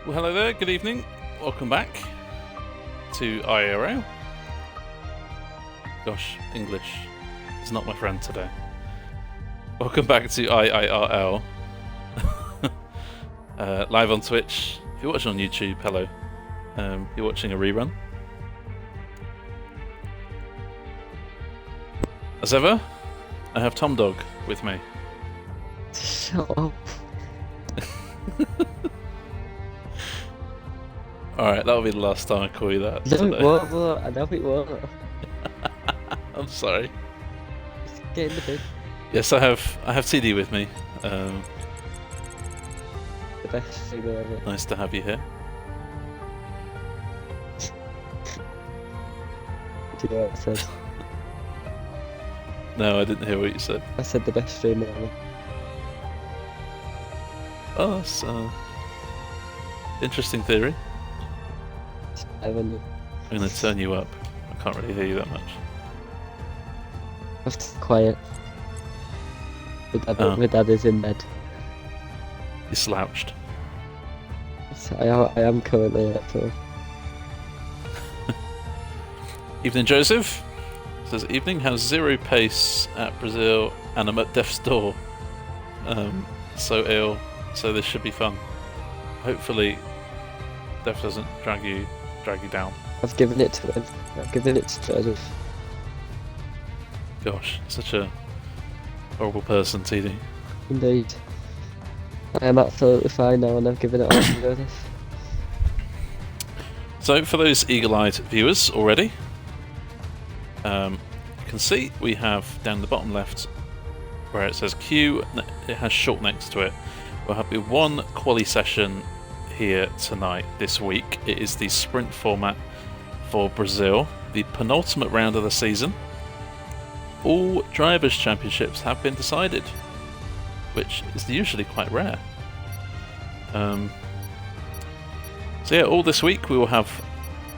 Well, hello there, good evening. Welcome back to IIRL. Gosh, English is not my friend today. Welcome back to IIRL. Live on Twitch. If you're watching on YouTube, hello. You're watching a rerun. As ever, I have Tom Dog with me. Shut up. Alright, that'll be the last time I call you that. No, today. it won't, bro. I know it won't. I'm sorry. Just get in the bin. Yes, I have TD with me. The best thing ever. Nice to have you here. Do you know what I said? No, I didn't hear what you said. I said the best stream ever. Oh, that's interesting theory. I'm I'm going to turn you up. I can't really hear you that much. have to be quiet. My dad is in bed. You slouched. So I am currently at home. Evening, Joseph. Says, evening, has zero pace at Brazil and I'm at death's door. So ill, so this should be fun. Hopefully, death doesn't drag you down. I've given it to him. I've given it to Joseph. Gosh, such a horrible person, TD. Indeed. I am absolutely fine now and I've given it all to Joseph. So, for those eagle-eyed viewers already, you can see we have down the bottom left where it says Q, it has short next to it. We'll have one quali session here tonight, this week. It is the sprint format for Brazil, the penultimate round of the season. All Drivers' Championships have been decided, which is usually quite rare. So yeah, all this week we will have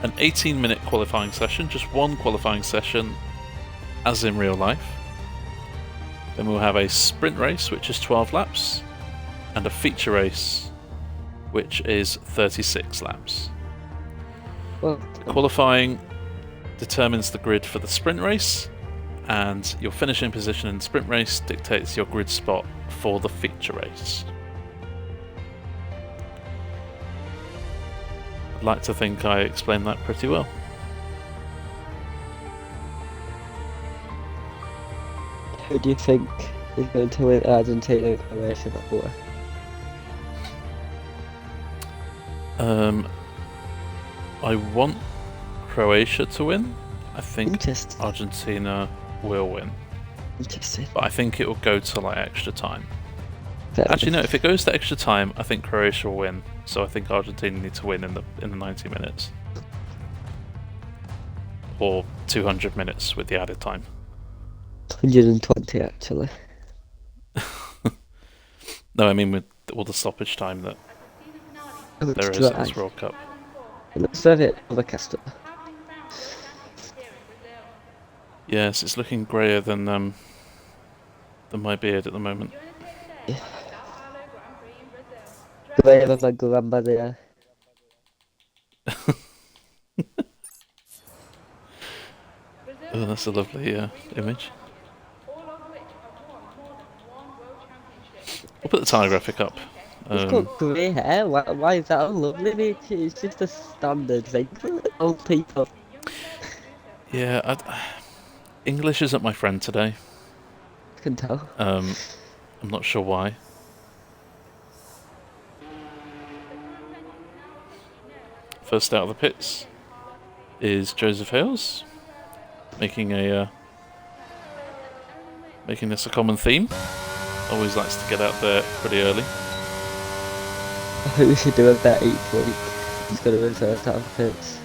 an 18-minute qualifying session, just one qualifying session, as in real life. Then we'll have a sprint race, which is 12 laps, and a feature race, which is 36 laps. Well, Qualifying determines the grid for the sprint race, and your finishing position in the sprint race dictates your grid spot for the feature race. I'd like to think I explained that pretty well. who do you think is going to win Argentina and Croatia that war? I want Croatia to win. I think Interesting. Argentina will win, Interesting. but I think it will go to like extra time. Fair Actually, no. enough. If it goes to extra time, I think Croatia will win. So I think Argentina need to win in the 90 minutes, or 200 minutes with the added time. 120 actually. No, I mean with all the stoppage time that there is in this World Cup. It looks very overcast. Yes, it's looking greyer than my beard at the moment. Yeah. Great of my grandma there. Oh, that's a lovely image. We'll put the tire graphic up. You've got grey hair. Why is that unlovely, mate? It's just a standard thing for old people. Yeah, English isn't my friend today. I can tell. I'm not sure why. First out of the pits is Joseph Hales, making this a common theme. Always likes to get out there pretty early. I think we should do a bet each week. It's going to be first out of the pits.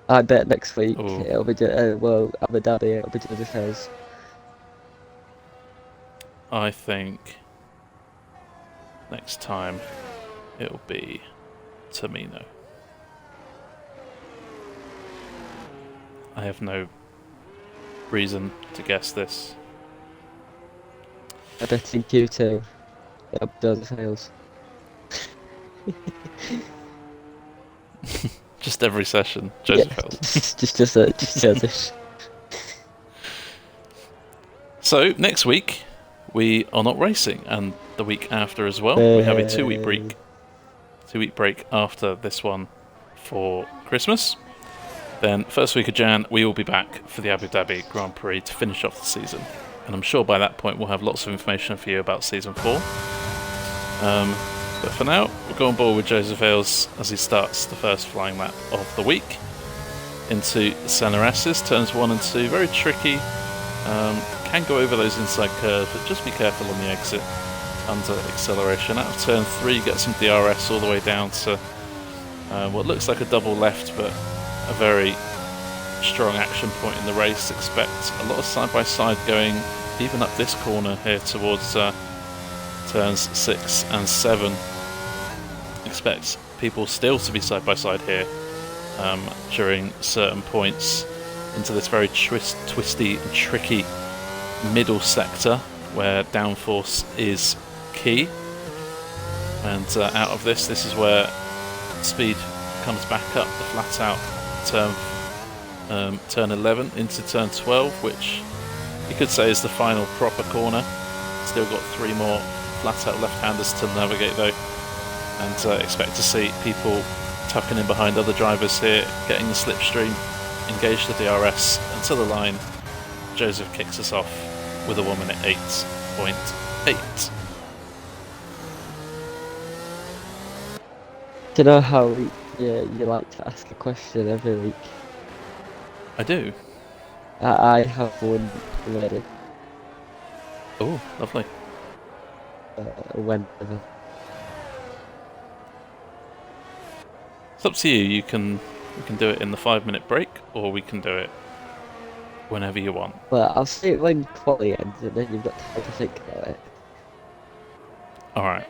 I bet next week Ooh. it'll be well, Abu Dhabi, it'll be Joseph Hales. I think next time it'll be Tamino. I have no reason to guess this. I bet in Q2 it'll be Joseph Hales. Just every session, Joseph Hills. just So next week we are not racing, and the week after as well. We have a 2-week break. 2-week break after this one for Christmas. Then first week of Jan, we will be back for the Abu Dhabi Grand Prix to finish off the season. And I'm sure by that point we'll have lots of information for you about Season 4. But for now, we'll go on board with Joseph Hales as he starts the first flying lap of the week into Senna S's, turns 1 and 2. Very tricky. Can go over those inside curves, but just be careful on the exit under acceleration. Out of turn 3, get some DRS all the way down to what looks like a double left, but a very strong action point in the race. Expect a lot of side-by-side going even up this corner here towards turns 6 and 7. Expect people still to be side-by-side here during certain points into this very twisty and tricky middle sector where downforce is key. And out of this is where speed comes back up the flat out turn 11 into turn 12, which you could say is the final proper corner. Still got 3 more flat out left-handers to navigate though, and expect to see people tucking in behind other drivers here, getting the slipstream, engage the DRS until the line. Joseph kicks us off with a 1 minute 8.8. Do you know how you like to ask a question every week? I do. I have one ready. Oh, lovely. Whenever. It's up to you. We can do it in the 5-minute break, or we can do it whenever you want. Well, I'll say it when quality ends, and then you've got time to think about it. Alright.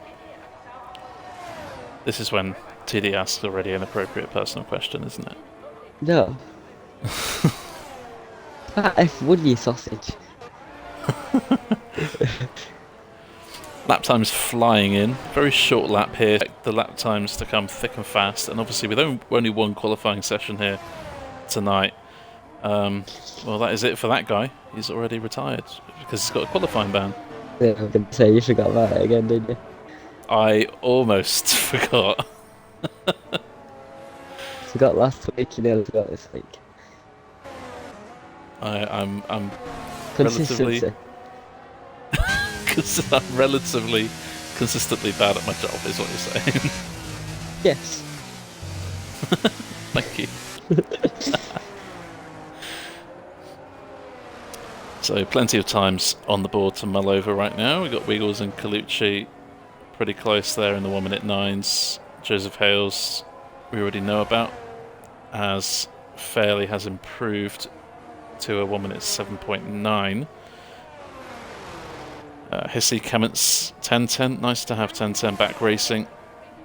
This is when TD asks already an appropriate personal question, isn't it? No. F1, you sausage. Lap times flying in. Very short lap here. The lap times to come thick and fast. And obviously with only one qualifying session here tonight, well, that is it for that guy. He's already retired because he's got a qualifying ban. Yeah, I was going to say, you forgot about it again, didn't you? I almost forgot. Forgot last week, you nearly forgot this week. I'm Consistency. relatively... Because I'm relatively consistently bad at my job, is what you're saying. Yes. Thank you. So plenty of times on the board to mull over right now. We've got Wiggles and Colucci pretty close there in the 1 minute 9s. Joseph Hales we already know about, as Fairley has improved to a 1 minute 7.9. Hissy Kement's 10:10. Nice to have 10:10 back racing.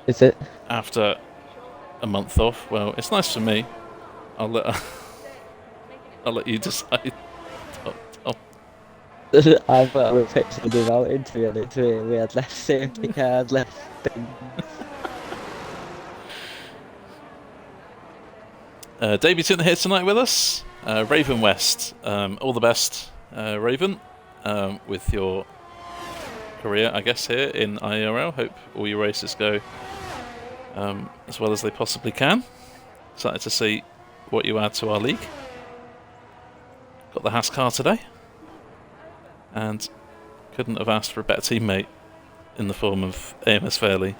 Is it? After a month off. Well, it's nice for me. I'll let you decide. I thought we picked something out into it. We had less safety cars, less things. Debutant here tonight with us, Raven West. All the best, Raven, with your career, I guess, here in IIRL. Hope all your races go as well as they possibly can. Excited to see what you add to our league. Got the Haas car today, and couldn't have asked for a better teammate in the form of AMS Fairley.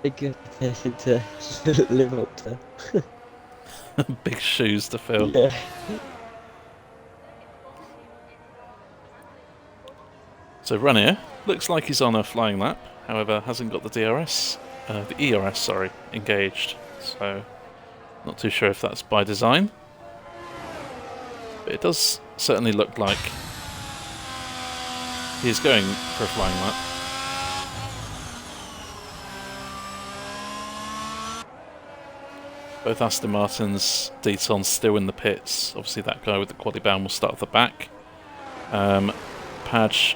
Big reputation to live up to. Big shoes to fill. Yeah. So Ranier looks like he's on a flying lap, however hasn't got the DRS, the ERS, sorry, engaged. So not too sure if that's by design. But it does certainly look like he's going for a flying lap. Both Aston Martins, Deaton still in the pits. Obviously that guy with the quali ban will start at the back. Padge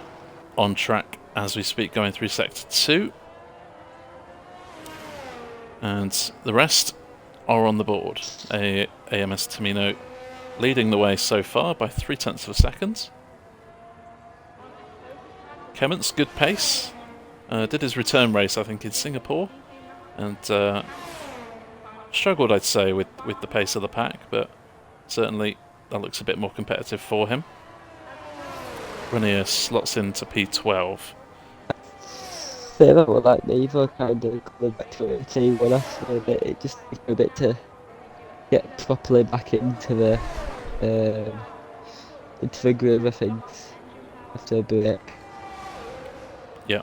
on track as we speak, going through Sector 2. And the rest are on the board. AMS Tamino leading the way so far by 0.3 of a second. Clements, good pace. Did his return race, I think, in Singapore. And struggled, I'd say, with the pace of the pack, but certainly that looks a bit more competitive for him. Renier slots into P12. Say that what like Neva kind of coming back to it T1 after a bit. It just took a bit to get properly back into the groove of things after a break. Yeah.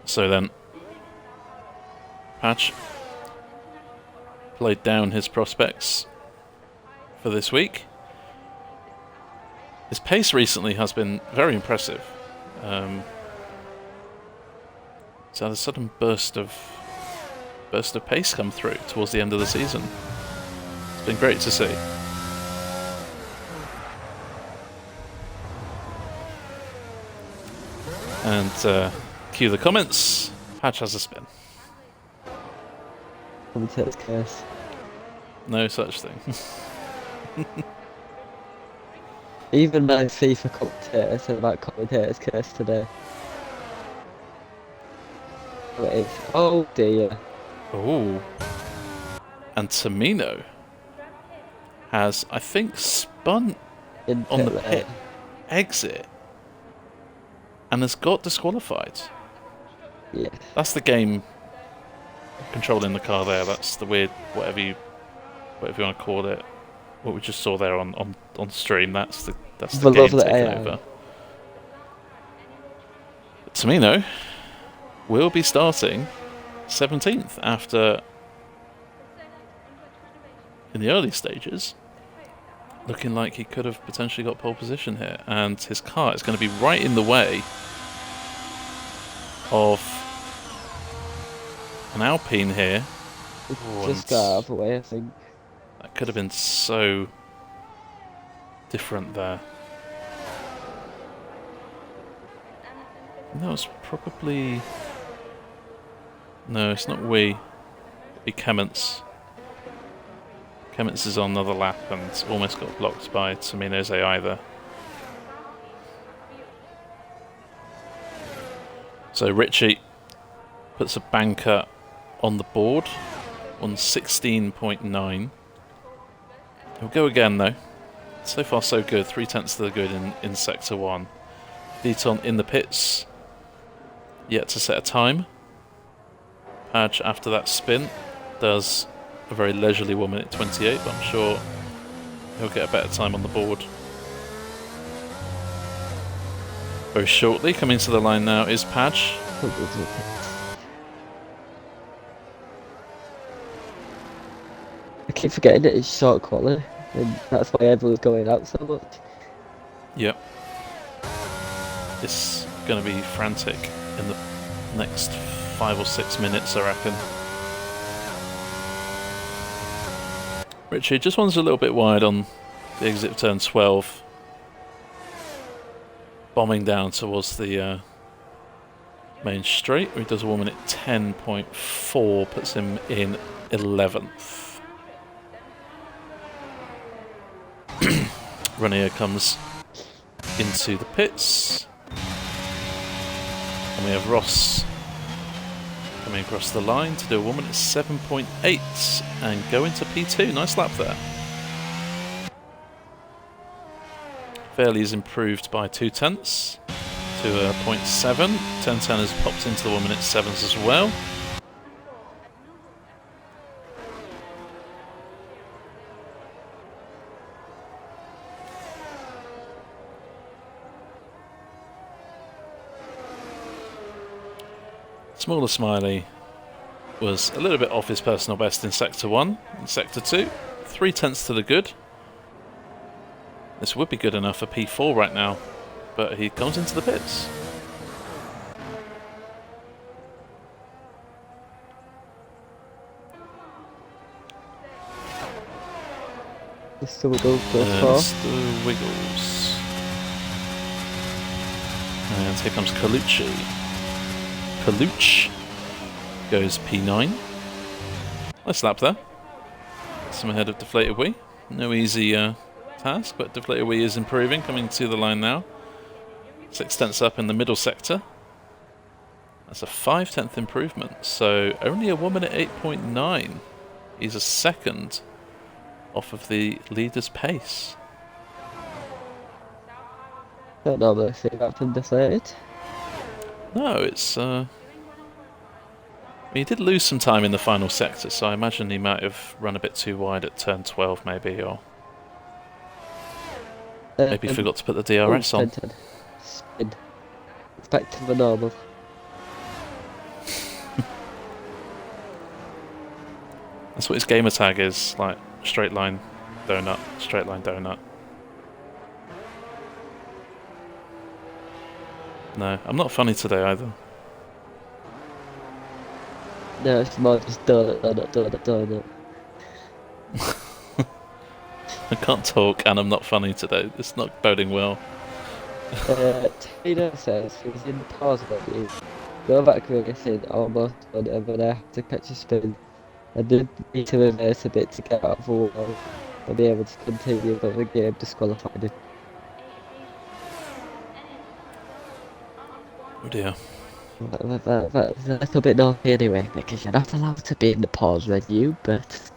So then, Patch played down his prospects for this week. His pace recently has been very impressive. He's had a sudden burst of pace come through towards the end of the season. It's been great to see. And cue the comments. Patch has a spin. Commentator's curse. No such thing. Even my FIFA commentator said about commentator's curse today. What is? Oh dear. Oh. And Tamino has, I think, spun In on the pit pit exit and has got disqualified. Yeah. That's the game controlling the car there. That's the weird, whatever you want to call it. What we just saw there on stream. That's the game lovely taking AI. over. Tamino will be starting 17th after, in the early stages, looking like he could have potentially got pole position here, and his car is going to be right in the way of an Alpine here. Just got out of the way, I think. That could have been so different there. And that was probably... No, it's not we. It'd be Clements. Clements is on another lap and almost got blocked by Tamino's AI there. So Richie puts a banker on the board on 16.9. He'll go again though. So far so good, 0.3 to the good in Sector 1. Deaton in the pits, yet to set a time. Padge after that spin does a very leisurely 1 minute 28, but I'm sure he'll get a better time on the board. Very shortly, coming to the line now is Padge. I keep forgetting that it's short quality, and that's why everyone's going out so much. Yep. It's going to be frantic in the next 5 or 6 minutes, I reckon. Richie just wants a little bit wide on the exit of turn 12. Bombing down towards the main straight, where he does a 1 minute 10.4, puts him in 11th. Renier comes into the pits. And we have Ross coming across the line to do a 1 minute 7.8 and go into P2. Nice lap there. Fairley is improved by 0.2 to a 0.7. 1010 has popped into the 1 minute 7s as well. Smaller Smiley was a little bit off his personal best in Sector 1. In Sector 2, 0.3 to the good. This would be good enough for P4 right now, but he comes into the pits. Mr. Wiggles goes for. Mr. Wiggles. And here comes Colucci. Colucci goes P9. Nice lap there. Some ahead of Deflated Wii. No easy task, but Deflated Wii is improving, coming to the line now. 6/10 up in the middle sector. That's a 5/10 improvement, so only a 1:08.9. He's a second off of the leader's pace. Don't normally see that from Deflated. No, it's he did lose some time in the final sector, so I imagine he might have run a bit too wide at turn 12 maybe, or maybe forgot to put the DRS on. Spin. It's back to the normal. That's what his gamer tag is, like straight line donut, straight line donut. No, I'm not funny today either. No, it's more just donut. I can't talk and I'm not funny today. It's not boding well. Tina says he's in pause menu. Go back racing almost whenever I have to catch a spin. I did need to reverse a bit to get out of the wall and be able to continue, but the game disqualified him. Oh dear. That's a little bit naughty anyway, because you're not allowed to be in the pause menu, but...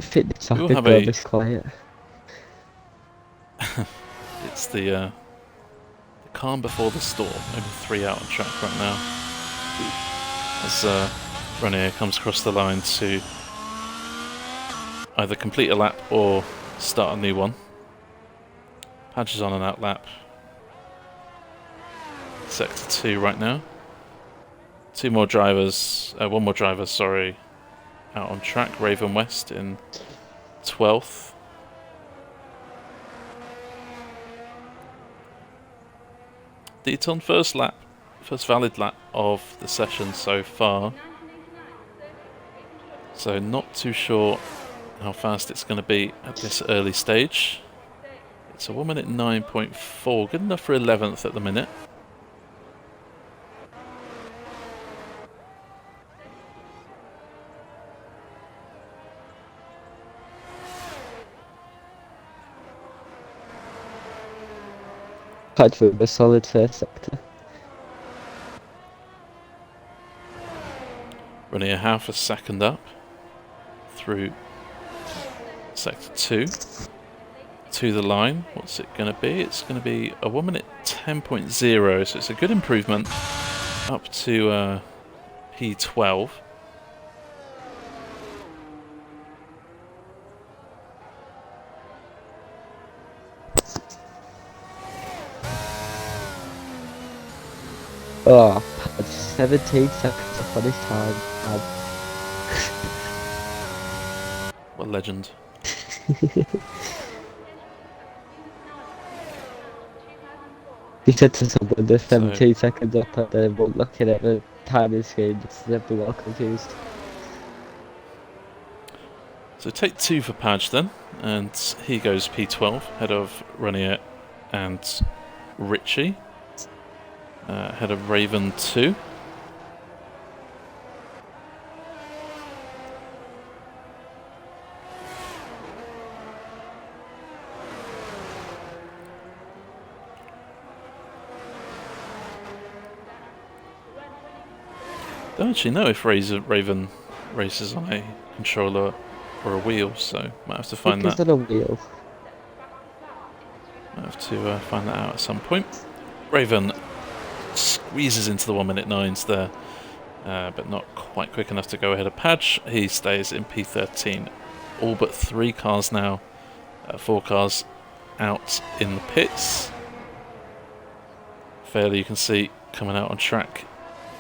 Fitness We'll office have is quiet. It's the calm before the storm. Maybe 3 out on track right now. As Renier comes across the line to either complete a lap or start a new one. Padge is on an out lap. Sector 2 right now. One more driver, sorry, out on track. Raven West in 12th. Deaton, first valid lap of the session so far. So not too sure how fast it's going to be at this early stage. It's a 1:09.4, good enough for 11th at the minute. Quite for a solid first sector. Running a half a second up through sector 2 to the line. What's it going to be? It's going to be a 1:10.0, so it's a good improvement up to P12. Oh, 17 seconds up on his time. What a legend. He said to someone there's 17 seconds up and then won't looking at the timing screen, just everyone confused. So take 2 for Padge then, and he goes P12, head of Renier and Richie. Head of Raven 2. Don't actually know if Raven races on a controller or a wheel, so might have to find that. Is on a wheel? Might have to find that out at some point. Raven squeezes into the 1:09s there, but not quite quick enough to go ahead of Padge. He stays in P13. All but 3 cars now, 4 cars out in the pits. Fairly, you can see, coming out on track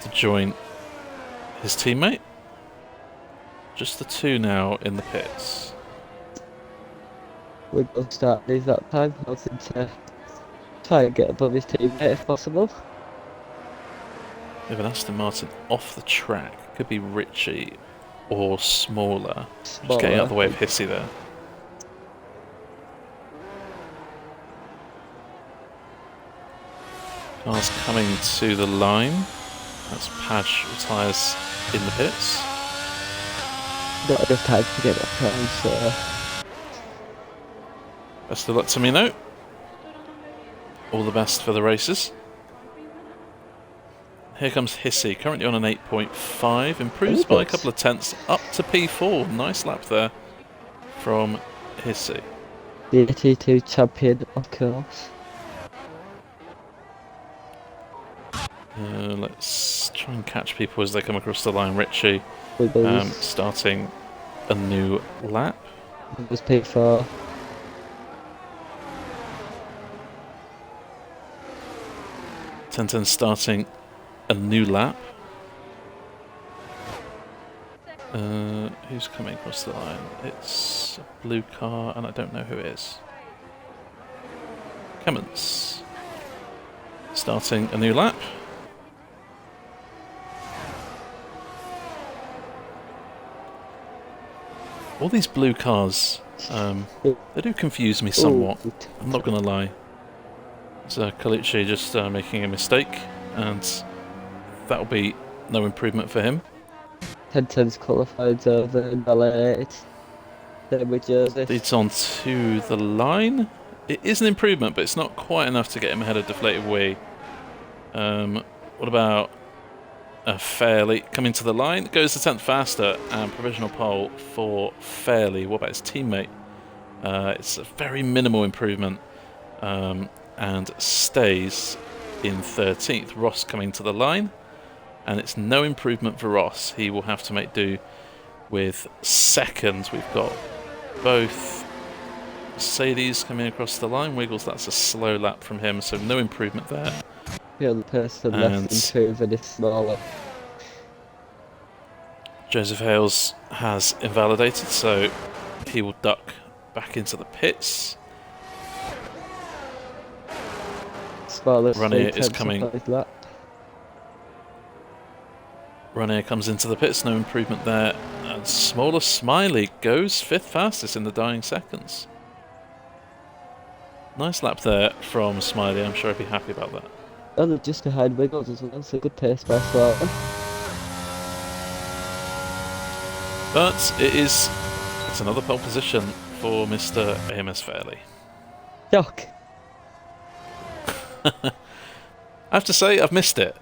to join his teammate. Just the 2 now in the pits. Wiggles started his lap time, hoping to try and get above his teammate if possible. We have an Aston Martin off the track. Could be Ritchie or Smaller. Just getting out of the way of Hissy there. Cars coming to the line. That's Padge retires in the pits. Not enough time to get that time, so... Best of luck to Mino. All the best for the races. Here comes Hissy, currently on an 8.5. Improves by a couple of tenths up to P4. Nice lap there from Hissy. The T2 champion, of course. Let's try and catch people as they come across the line. Ritchie starting a new lap. It was P4. Tenten starting a new lap. Who's coming across the line? It's a blue car, and I don't know who it is. Cummins starting a new lap. All these blue cars, they do confuse me somewhat. I'm not going to lie. So Colucci just making a mistake, and that'll be no improvement for him. Tenten's qualified over in LA8. Then with Joseph. Leads on to the line. It is an improvement, but it's not quite enough to get him ahead of Deflated Wee. What about Fairley coming to the line? Goes a tenth faster, and provisional pole for Fairley. What about his teammate? It's a very minimal improvement, and stays in 13th. Ross coming to the line, and it's no improvement for Ross. He will have to make do with second. We've got both Mercedes coming across the line. Wiggles, that's a slow lap from him, so no improvement there. The only person left improving is Smaller. Joseph Hales has invalidated, so he will duck back into the pits. Smaller's Ranier is coming. Ranier comes into the pits, no improvement there. And Smaller Smiley goes 5th fastest in the dying seconds. Nice lap there from Smiley, I'm sure he'd be happy about that. And they're just behind Wiggles as well, so good pace by Smaller. But it's another pole position for Mr. AMS Fairley. Yuck. I have to say, I've missed it.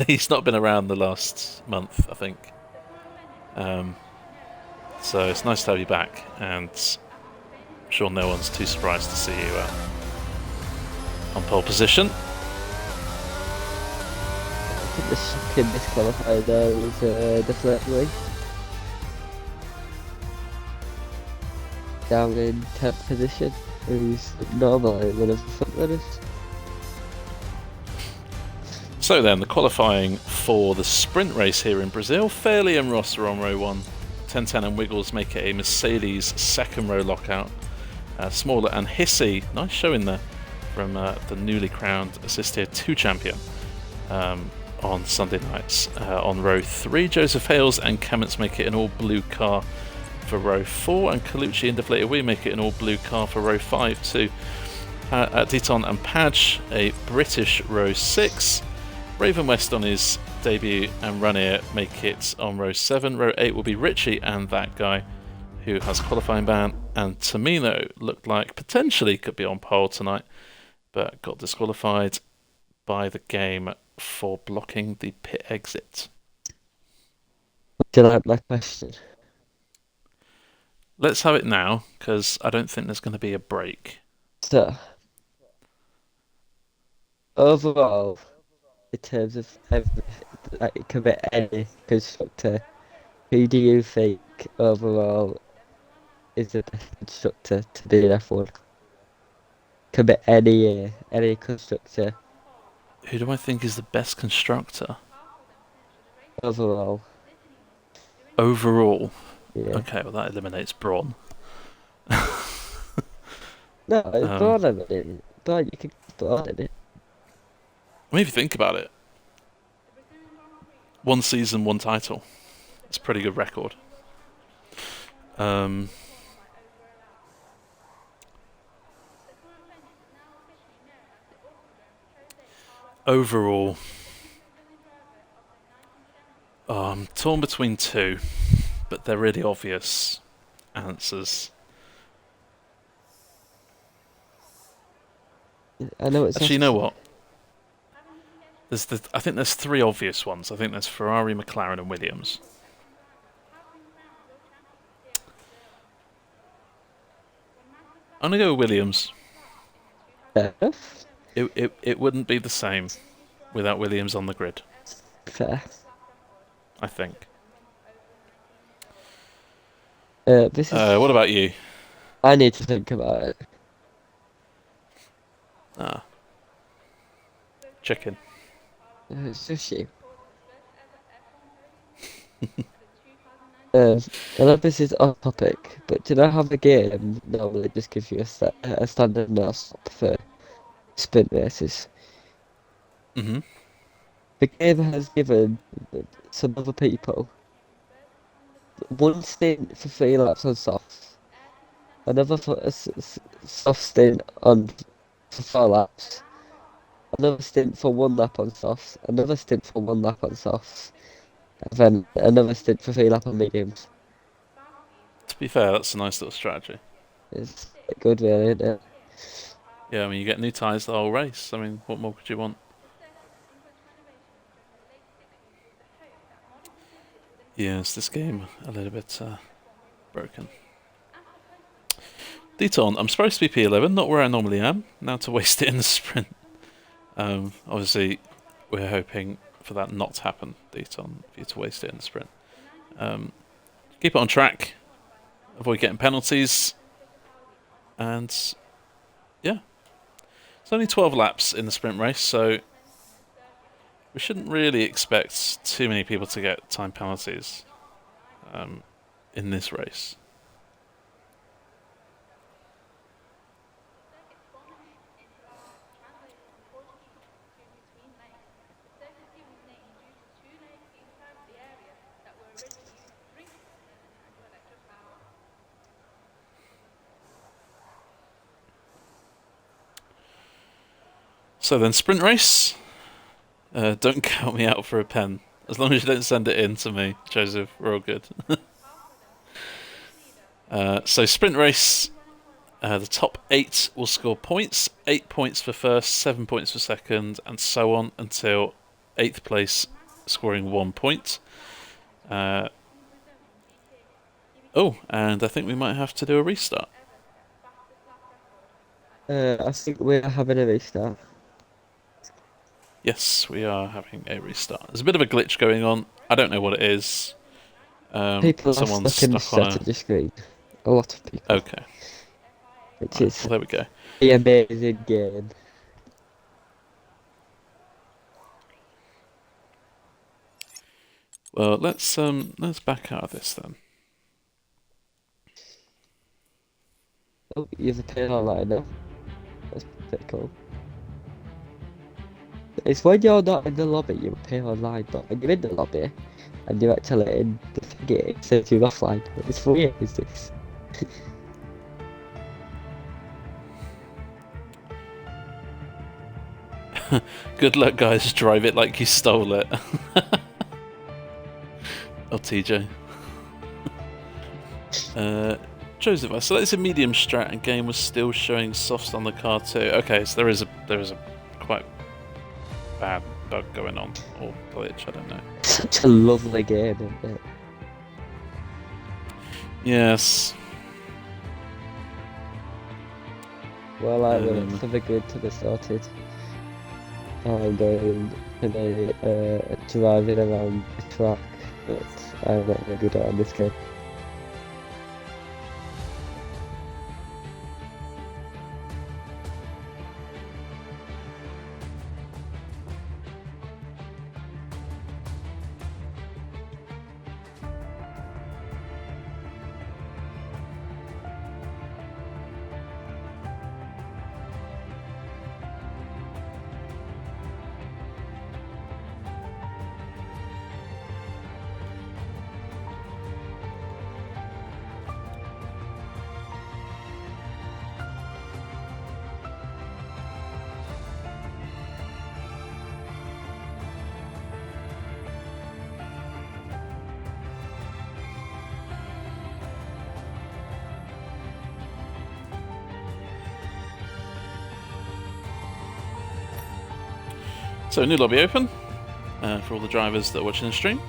He's not been around the last month, I think. So it's nice to have you back, and I'm sure no one's too surprised to see you on pole position. I think the shocking disqualified there was Deflated Wee. Down in 10th position, who's normally one of the front runners. So then, the qualifying for the sprint race here in Brazil. Fairley and Ross are on row 1. 1010 and Wiggles make it a Mercedes second row lockout. Smaller and Hissy, nice showing there from the newly crowned Assist Tier 2 champion on Sunday nights. On row 3, Joseph Hales and Kamens make it an all blue car for row 4, and Colucci and Deflated Wee make it an all blue car for row 5 too. Deaton and Padge a British row 6. Raven West on his debut and Ranier make it on row 7. Row 8 will be Ritchie and that guy who has qualifying ban, and Tamino looked like potentially could be on pole tonight, but got disqualified by the game for blocking the pit exit. Do you like my question? Let's have it now, because I don't think there's going to be a break. So, overall, in terms of like, it could be any constructor, who do you think overall is the best constructor to be in F1? Could be any constructor. Who do I think is the best constructor? Overall. Overall? Yeah. Okay, well that eliminates Braun. No, it's Um, broader than it. But you can broaden it. I mean, if you think about it, one season, one title. It's a pretty good record. Um, overall, I'm torn between two, but they're really obvious answers. I know it's Actually, you off. know what? I think there's three obvious ones. I think there's Ferrari, McLaren, and Williams. I'm gonna go with Williams. Fair enough. It wouldn't be the same without Williams on the grid. Fair. I think. This What is. about you? I need to think about it. Ah, chicken. Sushi. Um, I know this is off topic, but do you know how the game normally just gives you a standard no stop for sprint races? Mm-hmm. The game has given some other people one stint for 3 laps on softs, another for soft stint on for 4 laps, another stint for 1 lap on softs, another stint for 1 lap on softs, and then another stint for 3 lap on mediums. To be fair, that's a nice little strategy. It's good, really, isn't it? Yeah, I mean, you get new tyres the whole race. I mean, what more could you want? Yeah, is this game a little bit broken? Deton, I'm supposed to be P11, not where I normally am. Now to waste it in the sprint. Obviously, we're hoping for that not to happen, Deton, for you to waste it in the sprint. Keep it on track, avoid getting penalties, and yeah. It's only 12 laps in the sprint race, so we shouldn't really expect too many people to get time penalties in this race. So then, sprint race. Don't count me out for a pen. As long as you don't send it in to me, Joseph, we're all good. So sprint race, the top 8 will score points. 8 points for first, 7 points for second, and so on until 8th place scoring 1 point. And I think we might have to do a restart. I think we're having a restart. Yes, we are having a restart. There's a bit of a glitch going on. I don't know what it is. People are Someone's stuck in the stuck on a... strategy screen. A lot of people. Okay. Which Right, is well, there we go. the amazing game. Well, let's back out of this then. Oh, you've appeared online now. That's pretty cool. It's when you're not in the lobby, you appear online, but when you're in the lobby and you're actually in the thingy, it says you're offline. It's weird, is this? Good luck, guys. Drive it like you stole it. Oh, TJ. Joseph, I selected medium strat and game was still showing softs on the car too. Okay, so there is a quite bad bug going on, or glitch, I don't know. Such a lovely game, isn't it? Yes. Well, I wait for the grid to be sorted. I'm going to be driving around the track, but I'm not very good at this game. So, new lobby open for all the drivers that are watching the stream.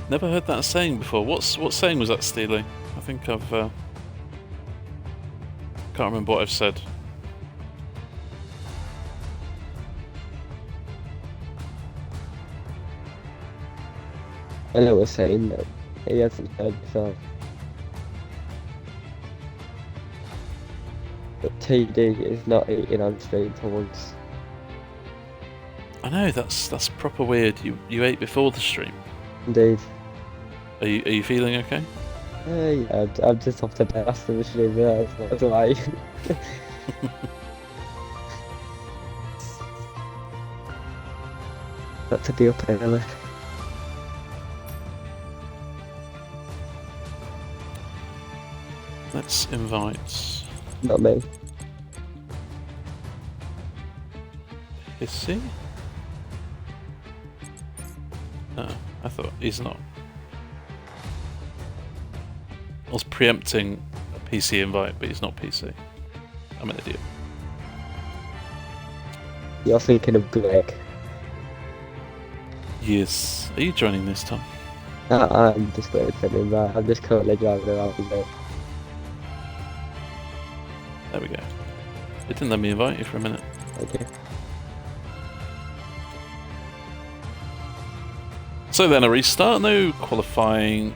Never heard that saying before. What saying was that, Steely? I think I've can't remember what I've said. I know we're saying that he hasn't heard before. But TD is not eating on stream for once. I know, that's proper weird. You ate before the stream. Indeed. Are you feeling okay? Yeah, I'm just off to bed after the stream, that's why. Got to be up early. Let's invite Not me. Hissy. Oh, I thought he's not. I was preempting a PC invite, but he's not PC. I'm an idiot. You're thinking of Greg. Yes. Are you joining this time? I'm just waiting for him, right? I'm just currently driving around with it. There we go. It didn't let me invite you for a minute. Okay. So then a restart. No qualifying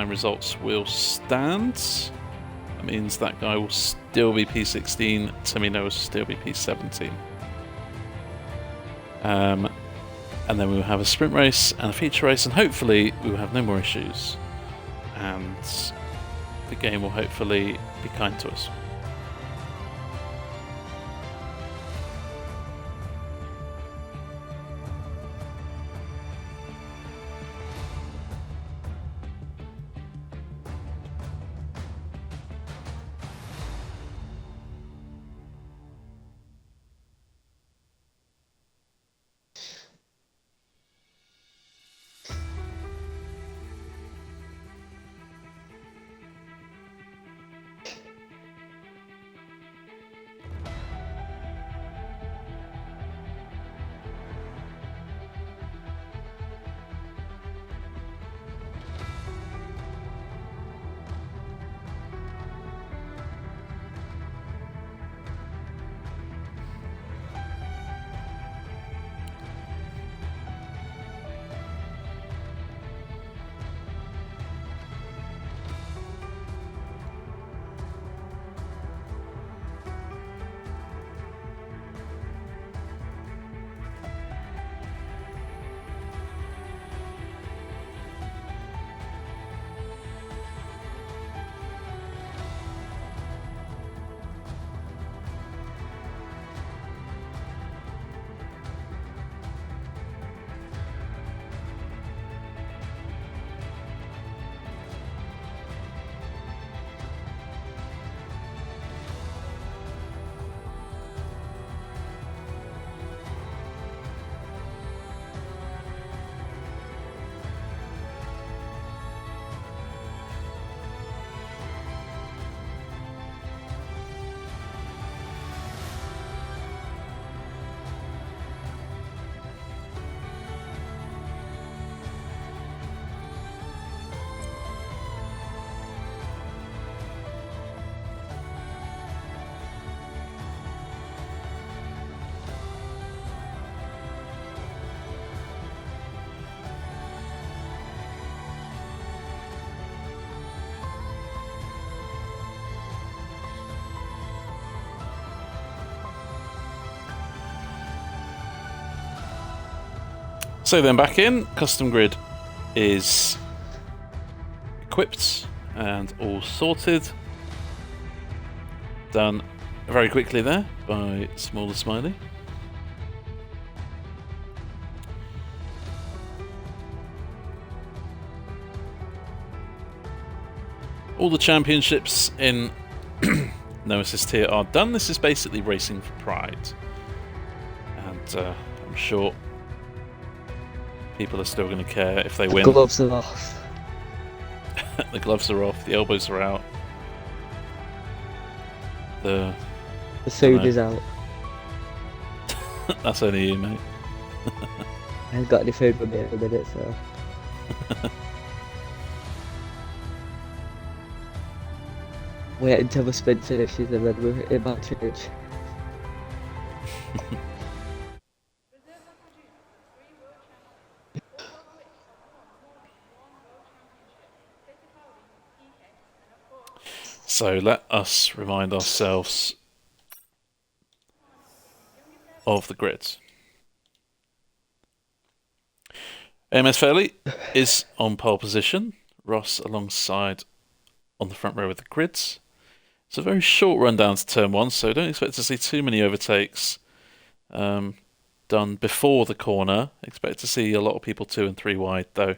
results will stand. That means that guy will still be P16. Tamino will still be P17. And then we will have a sprint race and a feature race, and hopefully we will have no more issues. And the game will hopefully be kind to us. So then back in, custom grid is equipped and all sorted. Done very quickly there by Smaller Smiley. All the championships in No Assist tier are done. This is basically racing for pride. And I'm sure people are still going to care if they win. The gloves are off. The gloves are off, the elbows are out. The food dunno. is out. That's only you, mate. I ain't got any food with me at the minute, so. Wait until the sprint finishes and then we're in my church. So let us remind ourselves of the grids. AMS Fairley is on pole position. Ross alongside on the front row with the grids. It's a very short run down to turn one, so don't expect to see too many overtakes done before the corner. Expect to see a lot of people 2 and 3 wide, though,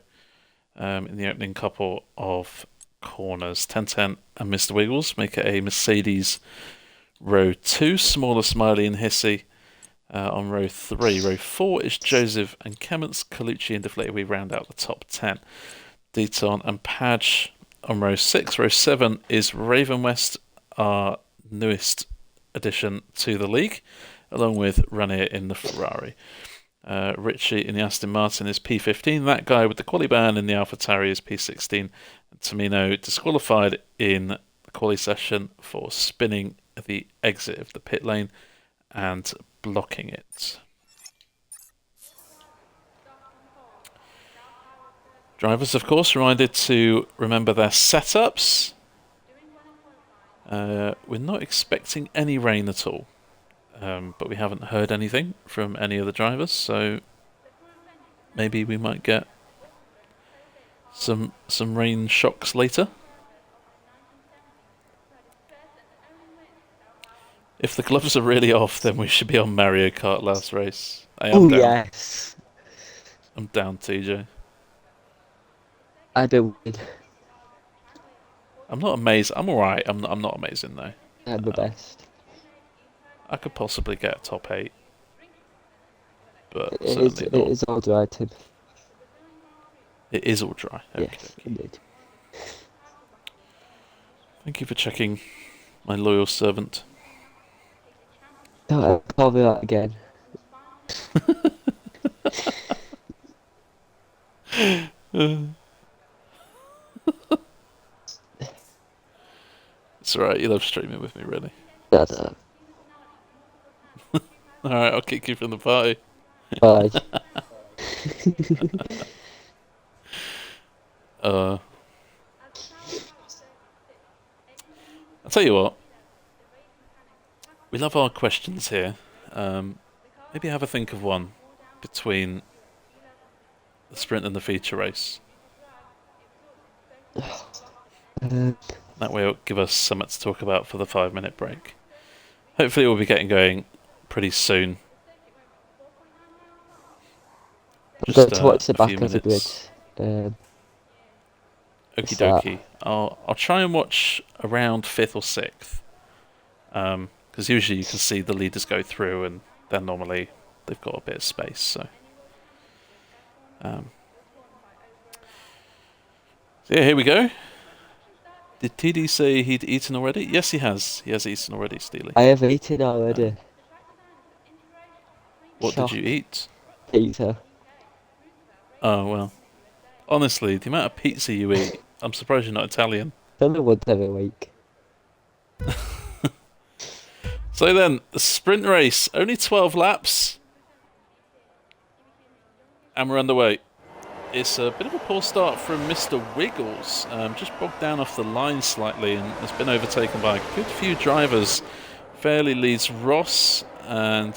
in the opening couple of corners. 1010 and Mr. Wiggles make it a Mercedes row 2. Smaller Smiley and Hissy on row 3. Row 4 is Joseph and Kemmons. Colucci and Deflated. We round out the top 10. Deaton and Padge on row 6. Row 7 is Raven West, our newest addition to the league, along with Ranier in the Ferrari. Ritchie in the Aston Martin is P15. That guy with the quali ban in the AlphaTauri is P16. Tamino disqualified in the quali session for spinning the exit of the pit lane and blocking it. Drivers, of course, reminded to remember their setups. We're not expecting any rain at all, but we haven't heard anything from any of the drivers, so maybe we might get some rain shocks later. If the gloves are really off, then we should be on Mario Kart last race. I am down. Yes. I'm down, TJ. I do win. I'm not amazing. I'm alright. I'm not amazing though. I'm the best. I could possibly get a top 8, but It certainly not. is all right, Tim. It is all dry. Okay, Yes, okay. indeed. Thank you for checking, my loyal servant. Don't call me that again. It's alright. You love streaming with me, really. No, no. Alright, I'll kick you from the party. Bye. I'll tell you what. We love our questions here. Maybe have a think of one between the sprint and the feature race. That way it'll give us something to talk about for the 5-minute break. Hopefully we'll be getting going pretty soon. I'm going to watch the a few back of the grid. minutes. Okie dokie. I'll try and watch around 5th or 6th. Because usually you can see the leaders go through and then normally they've got a bit of space. So yeah, here we go. Did TD say he'd eaten already? Yes, he has. He has eaten already, Steely. I have eaten already. What did you eat? Pizza. Oh, well. Honestly, the amount of pizza you eat, I'm surprised you're not Italian. Only once every week. So then, the sprint race, only 12 laps. And we're underway. It's a bit of a poor start from Mr. Wiggles. Just bogged down off the line slightly and has been overtaken by a good few drivers. Fairly leads Ross and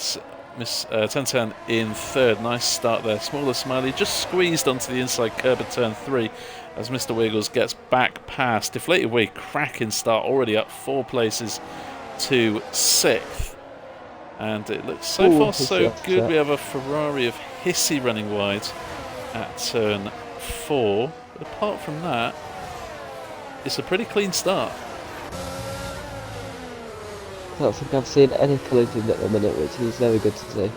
Miss 1010 in 3rd. Nice start there. Smaller Smiley just squeezed onto the inside curb at turn 3 as Mr. Wiggles gets back past. Deflated Wig, cracking start, already up 4 places to 6th. And it looks so far so good. We have a Ferrari of Hissy running wide at turn 4. But apart from that, it's a pretty clean start. I don't think I've seen any collision at the minute, which is very good to see.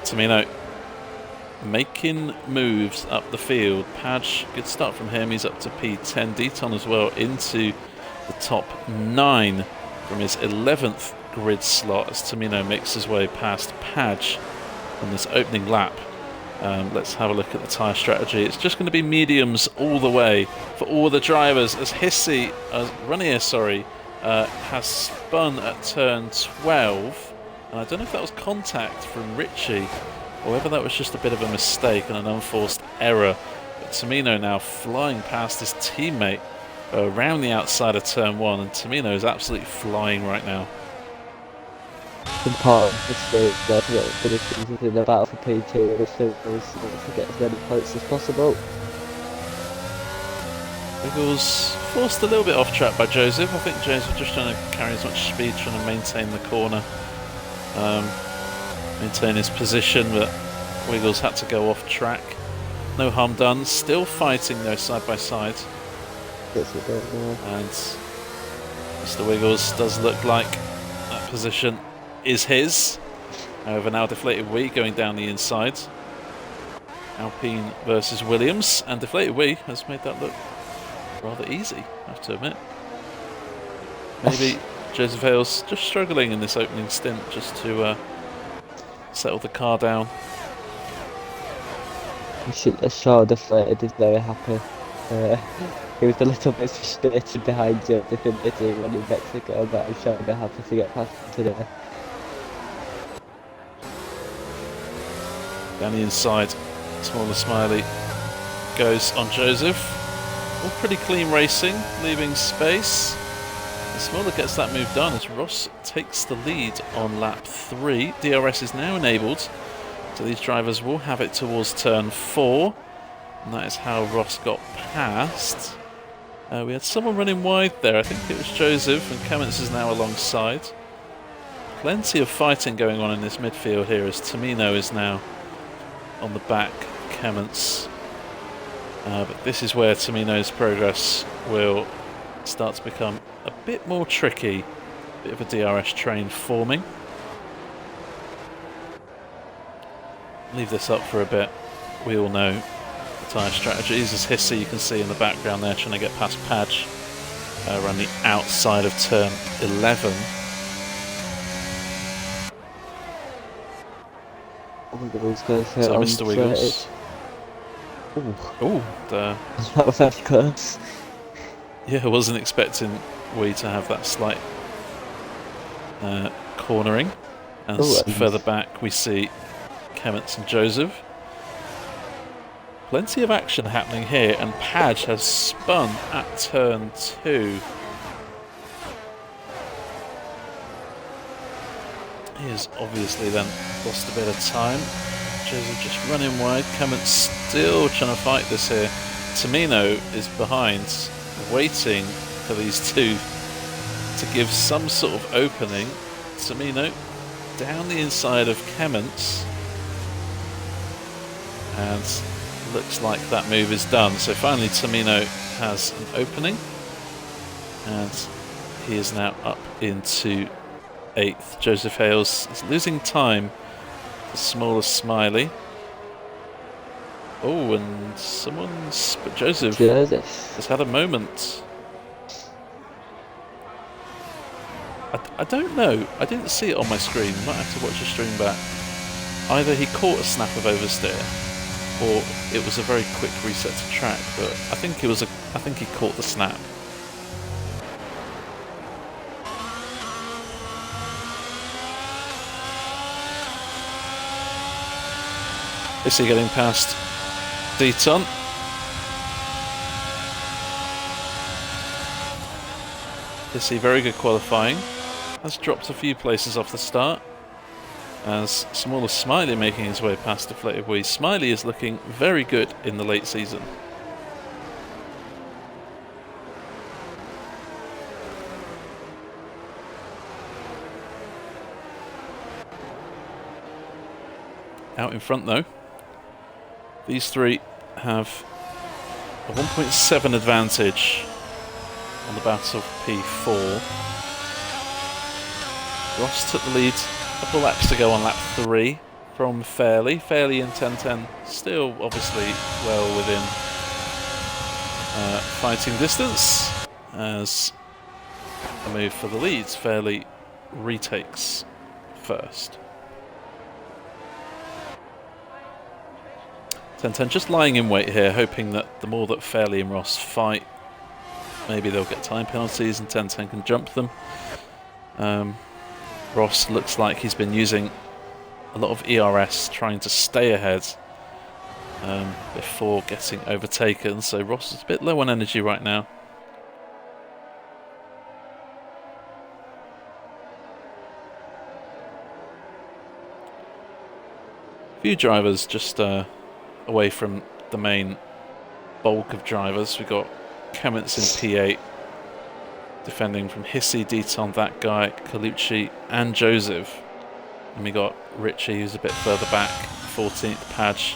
Tamino making moves up the field. Padge, good start from him. He's up to P10. Deton as well into the top 9 from his 11th grid slot as Tamino makes his way past Padge on this opening lap. Let's have a look at the tyre strategy. It's just going to be mediums all the way for all the drivers as Ranier, has spun at turn 12. And I don't know if that was contact from Richie or whether that was just a bit of a mistake and an unforced error. But Tamino now flying past his teammate around the outside of turn 1, and Tamino is absolutely flying right now. Some part of the stage there to get finishes in the battle for P2 and still wants to get as many points as possible. Wiggles forced a little bit off track by Joseph. I think Joseph just trying to carry as much speed, trying to maintain the corner, maintain his position, but Wiggles had to go off track. No harm done. Still fighting though, side by side. And Mr. Wiggles does look like that position is his. However, now Deflated Wee going down the inside. Alpine versus Williams, and Deflated Wee has made that look rather easy, I have to admit. Maybe Joseph Hales just struggling in this opening stint just to settle the car down. Sure, Deflated is very happy. He was a little bit frustrated behind Joseph in the team when in Mexico, but I'm sure they're happy to get past him today. Down the inside, Smaller Smiley goes on Joseph. All pretty clean racing, leaving space. And Smaller gets that move done as Ross takes the lead on lap 3. DRS is now enabled, so these drivers will have it towards turn 4. And that is how Ross got past. We had someone running wide there. I think it was Joseph, and Cummins is now alongside. Plenty of fighting going on in this midfield here as Tamino is now on the back of Cummins. But this is where Tamino's progress will start to become a bit more tricky. Bit of a DRS train forming. Leave this up for a bit. We all know tyre strategies as Hissy, you can see in the background there, trying to get past Padge around the outside of turn 11. So Mr. Wiggles. Ooh, that was very close. Yeah, I wasn't expecting we to have that slight cornering. As further back we see Kemmets and Joseph. Plenty of action happening here, and Padge has spun at turn 2. He has obviously then lost a bit of time. Joseph just running wide. Cummins still trying to fight this here. Tamino is behind, waiting for these two to give some sort of opening. Tamino down the inside of Cummins, and looks like that move is done. So finally Tamino has an opening, and he is now up into 8th. Joseph Hales is losing time to Smaller Smiley. Oh, and but Joseph has had a moment. I don't know. I didn't see it on my screen. Might have to watch the stream back. Either he caught a snap of oversteer, or it was a very quick reset to track. But I think he caught the snap. Is he getting past Deton? Is he very good qualifying? Has dropped a few places off the start. As Smaller Smiley making his way past Deflated Wee. Smiley is looking very good in the late season. Out in front though, these three have a 1.7 advantage on the battle of P4. Ross took the lead, a couple laps to go on lap 3. from Fairley. Fairley and 1010 still obviously well within fighting distance as a move for the leads. Fairley retakes first. 1010 just lying in wait here, hoping that the more that Fairley and Ross fight, maybe they'll get time penalties and 1010 can jump them. Ross looks like he's been using a lot of ERS trying to stay ahead before getting overtaken, so Ross is a bit low on energy right now. A few drivers just away from the main bulk of drivers. We've got Kemets in P8 defending from Hissy, Deton, that guy, Colucci and Joseph. And we got Richie, who's a bit further back, 14th, Padge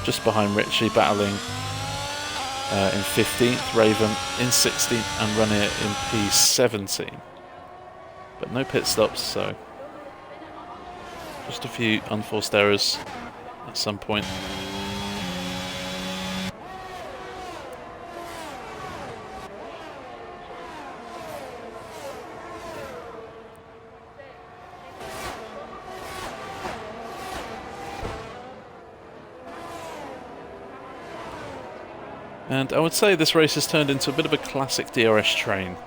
just behind Richie, battling in 15th, Raven in 16th, and Ranier in P17. But no pit stops, so just a few unforced errors at some point. And I would say this race has turned into a bit of a classic DRS train.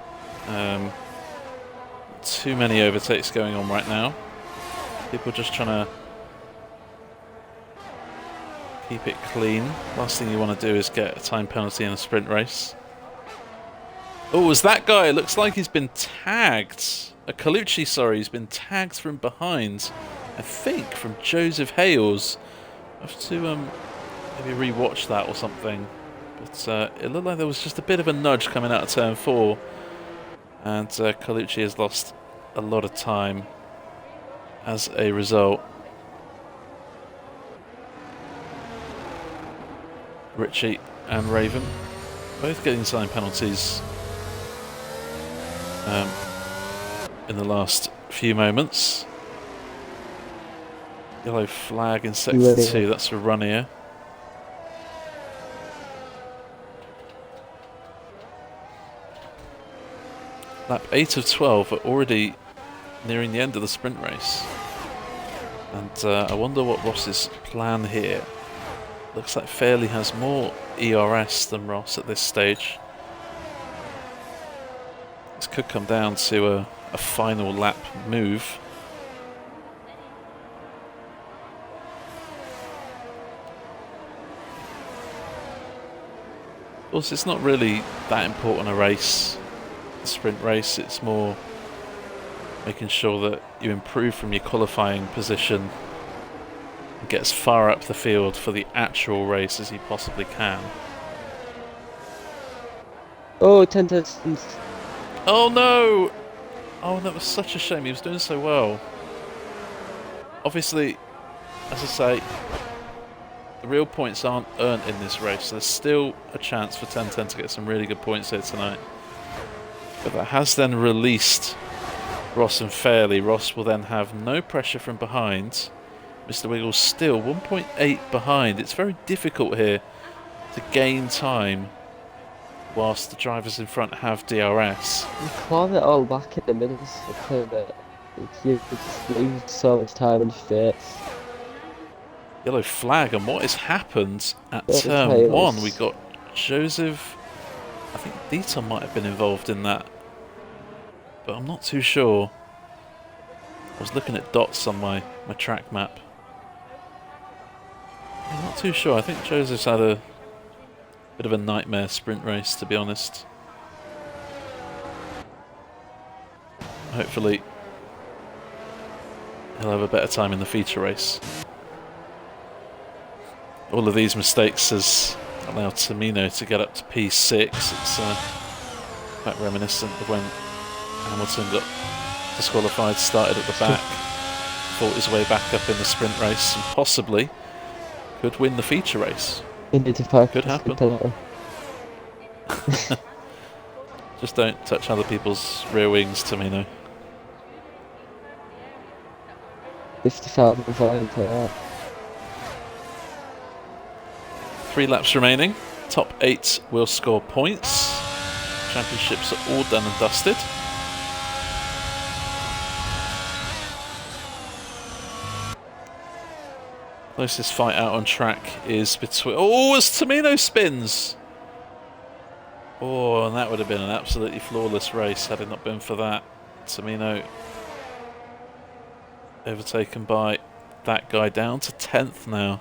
Too many overtakes going on right now. People just trying to keep it clean. Last thing you want to do is get a time penalty in a sprint race. Oh, is that guy? It looks like he's been tagged. Colucci, sorry, he's been tagged from behind. I think from Joseph Hales. I have to maybe re-watch that or something. But it looked like there was just a bit of a nudge coming out of turn 4. And Colucci has lost a lot of time as a result. Richie and Raven both getting time penalties in the last few moments. Yellow flag in sector 2, that's for Ranier. Lap 8 of 12 are already nearing the end of the sprint race. And I wonder what Ross's plan here. Looks like Fairley has more ERS than Ross at this stage. This could come down to a final lap move. Also, it's not really that important a race, the sprint race. It's more making sure that you improve from your qualifying position and get as far up the field for the actual race as you possibly can. Oh, 10 distance. Oh no! Oh, that was such a shame. He was doing so well. Obviously, as I say, the real points aren't earned in this race. There's still a chance for 1010 to get some really good points here tonight. But that has then released Ross and Fairley. Ross will then have no pressure from behind. Mr. Wiggles still 1.8 behind. It's very difficult here to gain time whilst the drivers in front have DRS. You claw it all back in the middle so clear that you just lose so much time and straights. Yellow flag, and what has happened at turn 1? We got Joseph, I think Dieter might have been involved in that, but I'm not too sure. I was looking at dots on my track map. I'm not too sure. I think Joseph's had a bit of a nightmare sprint race, to be honest. Hopefully he'll have a better time in the feature race. All of these mistakes has allowed Tamino to get up to P6. It's quite reminiscent of when Hamilton got disqualified, started at the back, fought his way back up in the sprint race, and possibly could win the feature race. Could happen. Just don't touch other people's rear wings, Tamino. 50,000 fine for that. 3 laps remaining. Top 8 will score points. Championships are all done and dusted. Closest fight out on track is between... Oh, as Tamino spins! Oh, and that would have been an absolutely flawless race had it not been for that. Tamino overtaken by that guy, down to 10th now.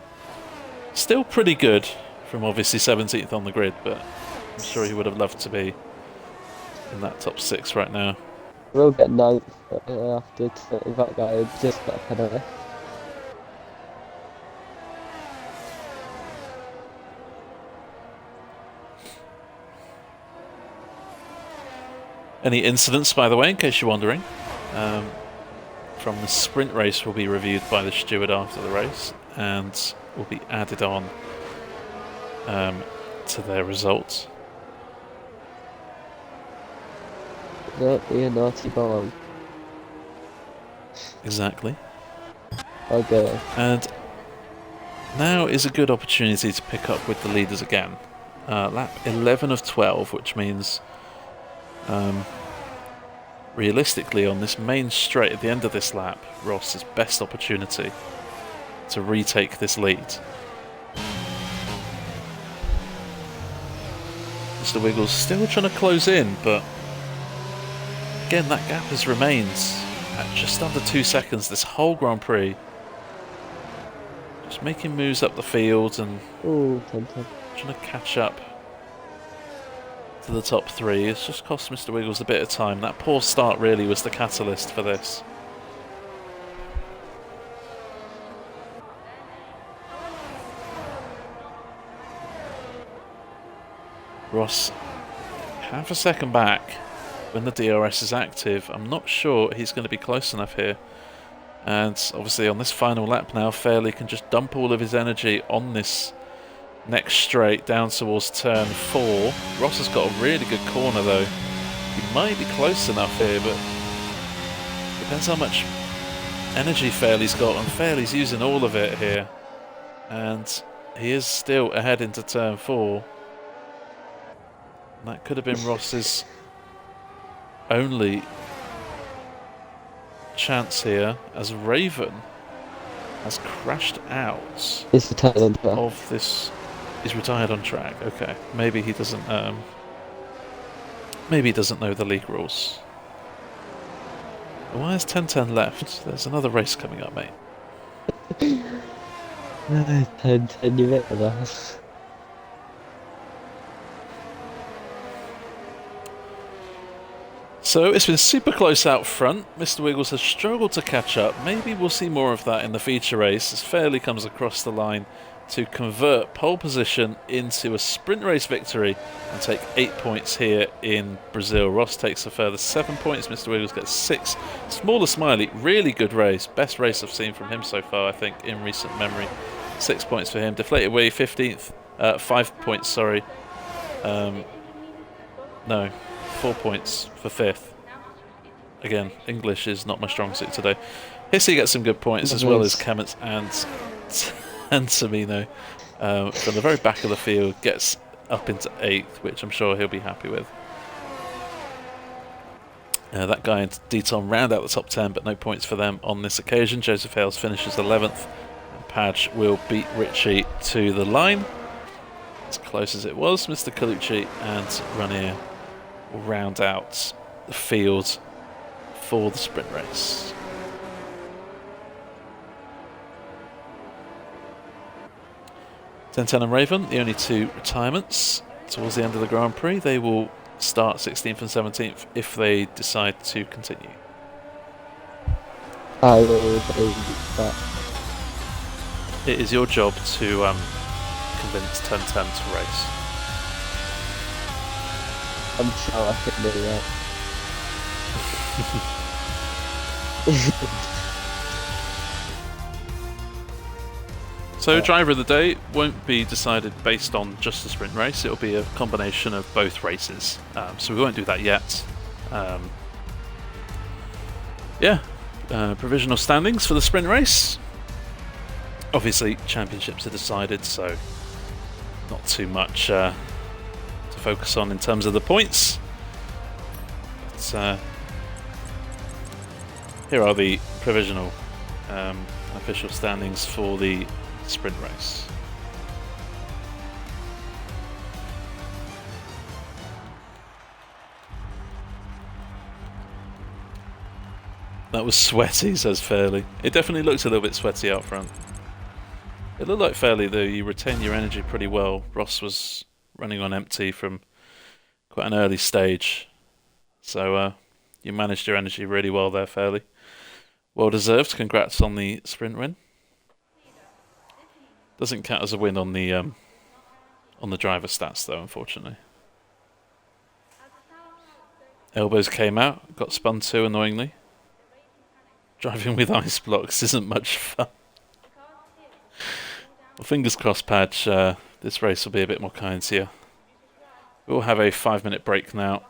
Still pretty good from obviously 17th on the grid, but I'm sure he would have loved to be in that top 6 right now. We'll get 9th after that guy just got a penalty. Any incidents, by the way, in case you're wondering, from the sprint race will be reviewed by the steward after the race and will be added on to their results. Don't be a naughty bomb. Exactly. Okay. And now is a good opportunity to pick up with the leaders again. Lap 11 of 12, which means realistically on this main straight at the end of this lap, Ross's best opportunity to retake this lead. Mr. Wiggles still trying to close in, but again that gap has remained at just under 2 seconds this whole Grand Prix. Just making moves up the field and trying to catch up to the top 3. It's just cost Mr. Wiggles a bit of time. That poor start really was the catalyst for this. Ross half a second back when the DRS is active. I'm not sure he's going to be close enough here. And obviously on this final lap now, Fairley can just dump all of his energy on this next straight down towards turn 4. Ross has got a really good corner though. He might be close enough here, but depends how much energy Fairley's got, and Fairley's using all of it here. And he is still ahead into turn 4. And that could have been Ross's only chance here, as Raven has crashed out of this. He's retired on track. Okay, maybe he doesn't. Maybe he doesn't know the league rules. Why is 10-10 left? There's another race coming up, mate. 10-10, you better that. So it's been super close out front. Mr. Wiggles has struggled to catch up. Maybe we'll see more of that in the feature race as Fairley comes across the line to convert pole position into a sprint race victory and take 8 points here in Brazil. Ross takes a further 7 points. Mr. Wiggles gets 6. Smaller Smiley, really good race. Best race I've seen from him so far, I think, in recent memory. 6 points for him. Deflated Wee, 15th. 5 points, sorry. No. 4 points for 5th. Again, English is not my strong suit today. Hissy gets some good points as well as Kemmets and Tamino. From the very back of the field, gets up into 8th, which I'm sure he'll be happy with. That guy and Deton round out the top 10, but no points for them on this occasion. Joseph Hales finishes 11th, and Padge will beat Ritchie to the line. As close as it was, Mr. Colucci and Ranier will round out the field for the sprint race. Ten and Raven, the only 2 retirements towards the end of the Grand Prix. They will start 16th and 17th if they decide to continue. I will believe that. It is your job to convince 10-10 to race. I'm sure I can do that. So driver of the day won't be decided based on just the sprint race. It'll be a combination of both races. So we won't do that yet. Yeah, provisional standings for the sprint race. Obviously, championships are decided, so not too much to focus on in terms of the points. But here are the provisional official standings for the sprint race. That was sweaty, says Fairley. It definitely looks a little bit sweaty out front. It looked like Fairley, though, you retain your energy pretty well. Ross was running on empty from quite an early stage. So you managed your energy really well there, Fairley. Well deserved. Congrats on the sprint win. Doesn't count as a win on the driver stats, though, unfortunately. Elbows came out, got spun too, annoyingly. Driving with ice blocks isn't much fun. Well, fingers crossed, Padge, this race will be a bit more kind to you. We'll have a 5-minute break now.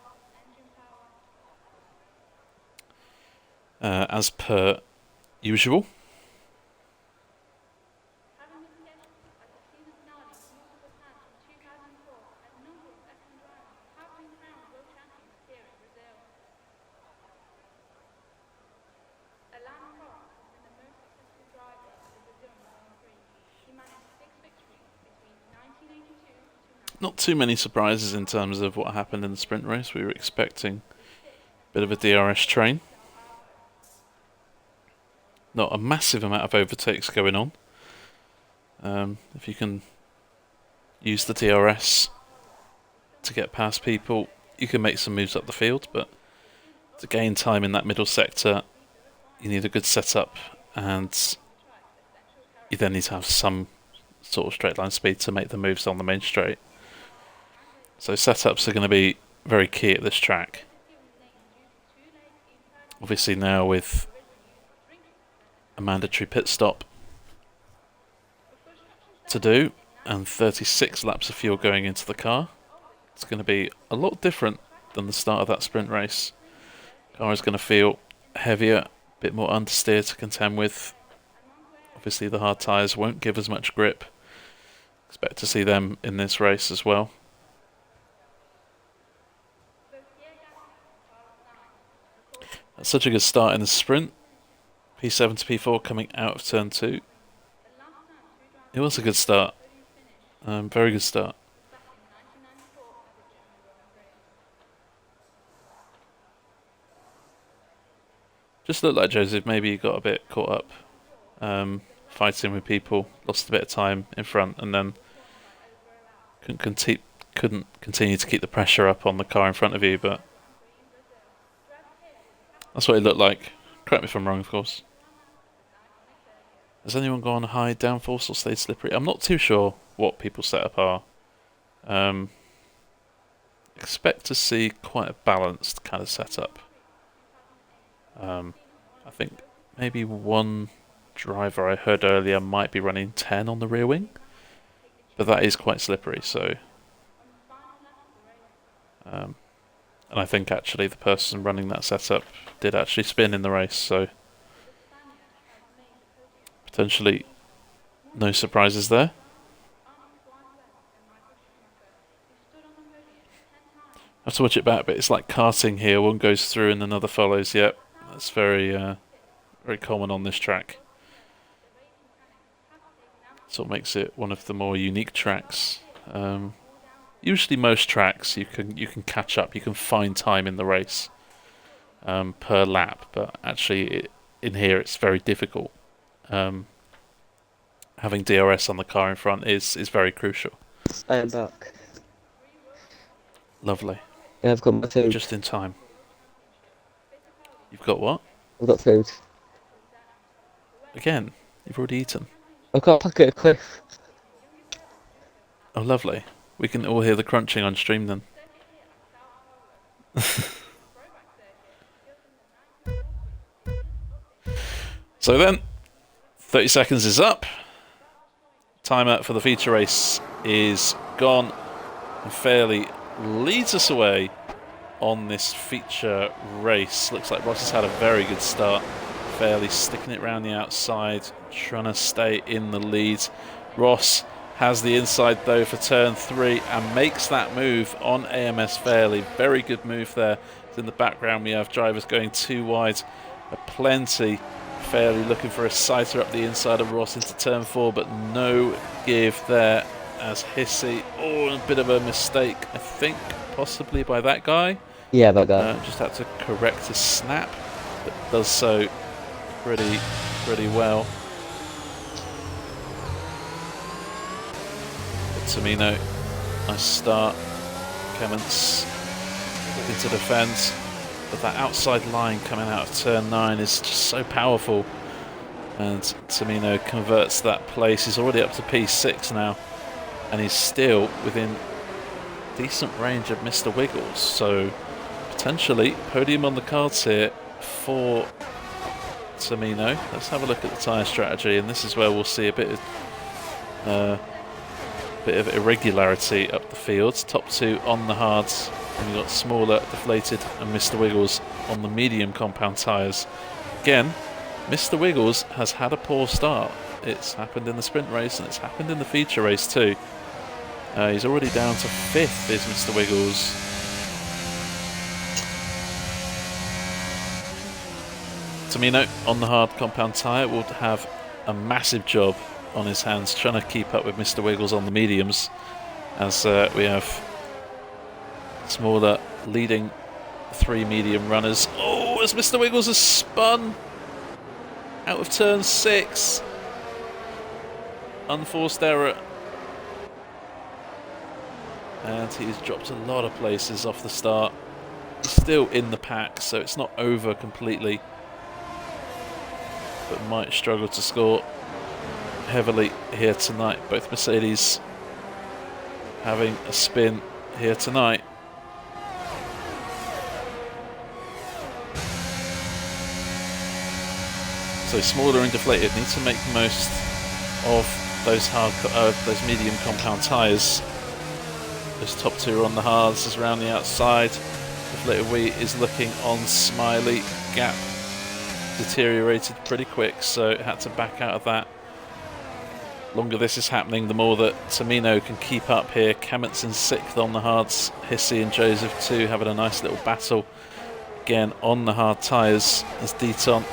As per usual. Not too many surprises in terms of what happened in the sprint race. We were expecting a bit of a DRS train. Not a massive amount of overtakes going on. If you can use the DRS to get past people, you can make some moves up the field, but to gain time in that middle sector, you need a good setup, and you then need to have some sort of straight line speed to make the moves on the main straight. So setups are going to be very key at this track. Obviously now with a mandatory pit stop to do and 36 laps of fuel going into the car, it's going to be a lot different than the start of that sprint race. Car is going to feel heavier, a bit more understeer to contend with. Obviously the hard tyres won't give as much grip. Expect to see them in this race as well. That's such a good start in the sprint. P7 to P4 coming out of turn 2. It was a good start. Very good start. Just looked like Joseph maybe got a bit caught up fighting with people, lost a bit of time in front, and then couldn't continue to keep the pressure up on the car in front of you, but that's what it looked like. Correct me if I'm wrong, of course. Has anyone gone high downforce or stayed slippery? I'm not too sure what people's setup are. Expect to see quite a balanced kind of setup. I think maybe one driver I heard earlier might be running 10 on the rear wing, but that is quite slippery, so and I think actually the person running that setup did actually spin in the race, so potentially no surprises there. I have to watch it back, but it's like karting here. One goes through and another follows. Yep, that's very very common on this track. Sort of makes it one of the more unique tracks. Usually most tracks you can catch up, you can find time in the race per lap, but actually in here it's very difficult. Having DRS on the car in front is very crucial. I am back. Lovely. Yeah, I've got my food. Just in time. You've got what? I've got food. Again, you've already eaten. I've got a packet of Cliff. Oh, lovely. We can all hear the crunching on stream then. So then, 30 seconds is up. Timer for the feature race is gone. And Fairley leads us away on this feature race. Looks like Ross has had a very good start. fairly sticking it around the outside, trying to stay in the lead. Ross has the inside though for turn 3 and makes that move on AMS Fairley. Very good move there. In the background we have drivers going too wide. Plenty. Fairley looking for a sighter up the inside of Ross into turn 4, but no give there as Hissy. Oh, a bit of a mistake, I think, possibly by that guy. Yeah, that guy. Just had to correct his snap, but does so pretty well. But Tamino, nice start. Clements looking to defend. But that outside line coming out of turn 9 is just so powerful. And Tamino converts that place. He's already up to P6 now. And he's still within decent range of Mr. Wiggles. So potentially podium on the cards here for Tamino. Let's have a look at the tyre strategy. And this is where we'll see a bit of irregularity up the fields. Top 2 on the hards. And we've got Smaller, Deflated and Mr. Wiggles on the medium compound tyres. Again, Mr. Wiggles has had a poor start. It's happened in the sprint race and it's happened in the feature race too. He's already down to 5th is Mr. Wiggles. Tamino on the hard compound tyre will have a massive job on his hands trying to keep up with Mr. Wiggles on the mediums, as we have Smaller leading 3 medium runners. Oh, as Mr. Wiggles has spun out of turn 6. Unforced error. And he's dropped a lot of places off the start. He's still in the pack, so it's not over completely, but might struggle to score heavily here tonight. Both Mercedes having a spin here tonight. So Smaller and Deflated need to make the most of those those medium compound tyres. Those top 2 are on the hards, is around the outside. Deflated Wheat is looking on Smiley. Gap deteriorated pretty quick, so had to back out of that. Longer this is happening, the more that Tamino can keep up here. Kametz in 6th on the hards. Hissy and Joseph too having a nice little battle. Again on the hard tyres as Deton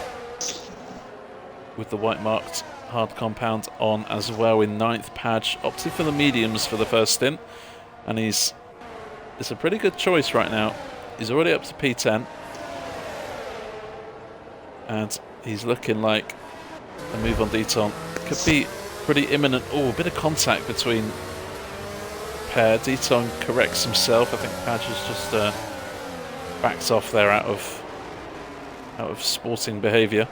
with the white marked hard compound on as well in 9th. Padge opted for the mediums for the first stint, and it's a pretty good choice right now. He's already up to P10 and he's looking like a move on Deton could be pretty imminent. Oh, a bit of contact between pair. Deton corrects himself. I think Padge has just backed off there out of sporting behaviour.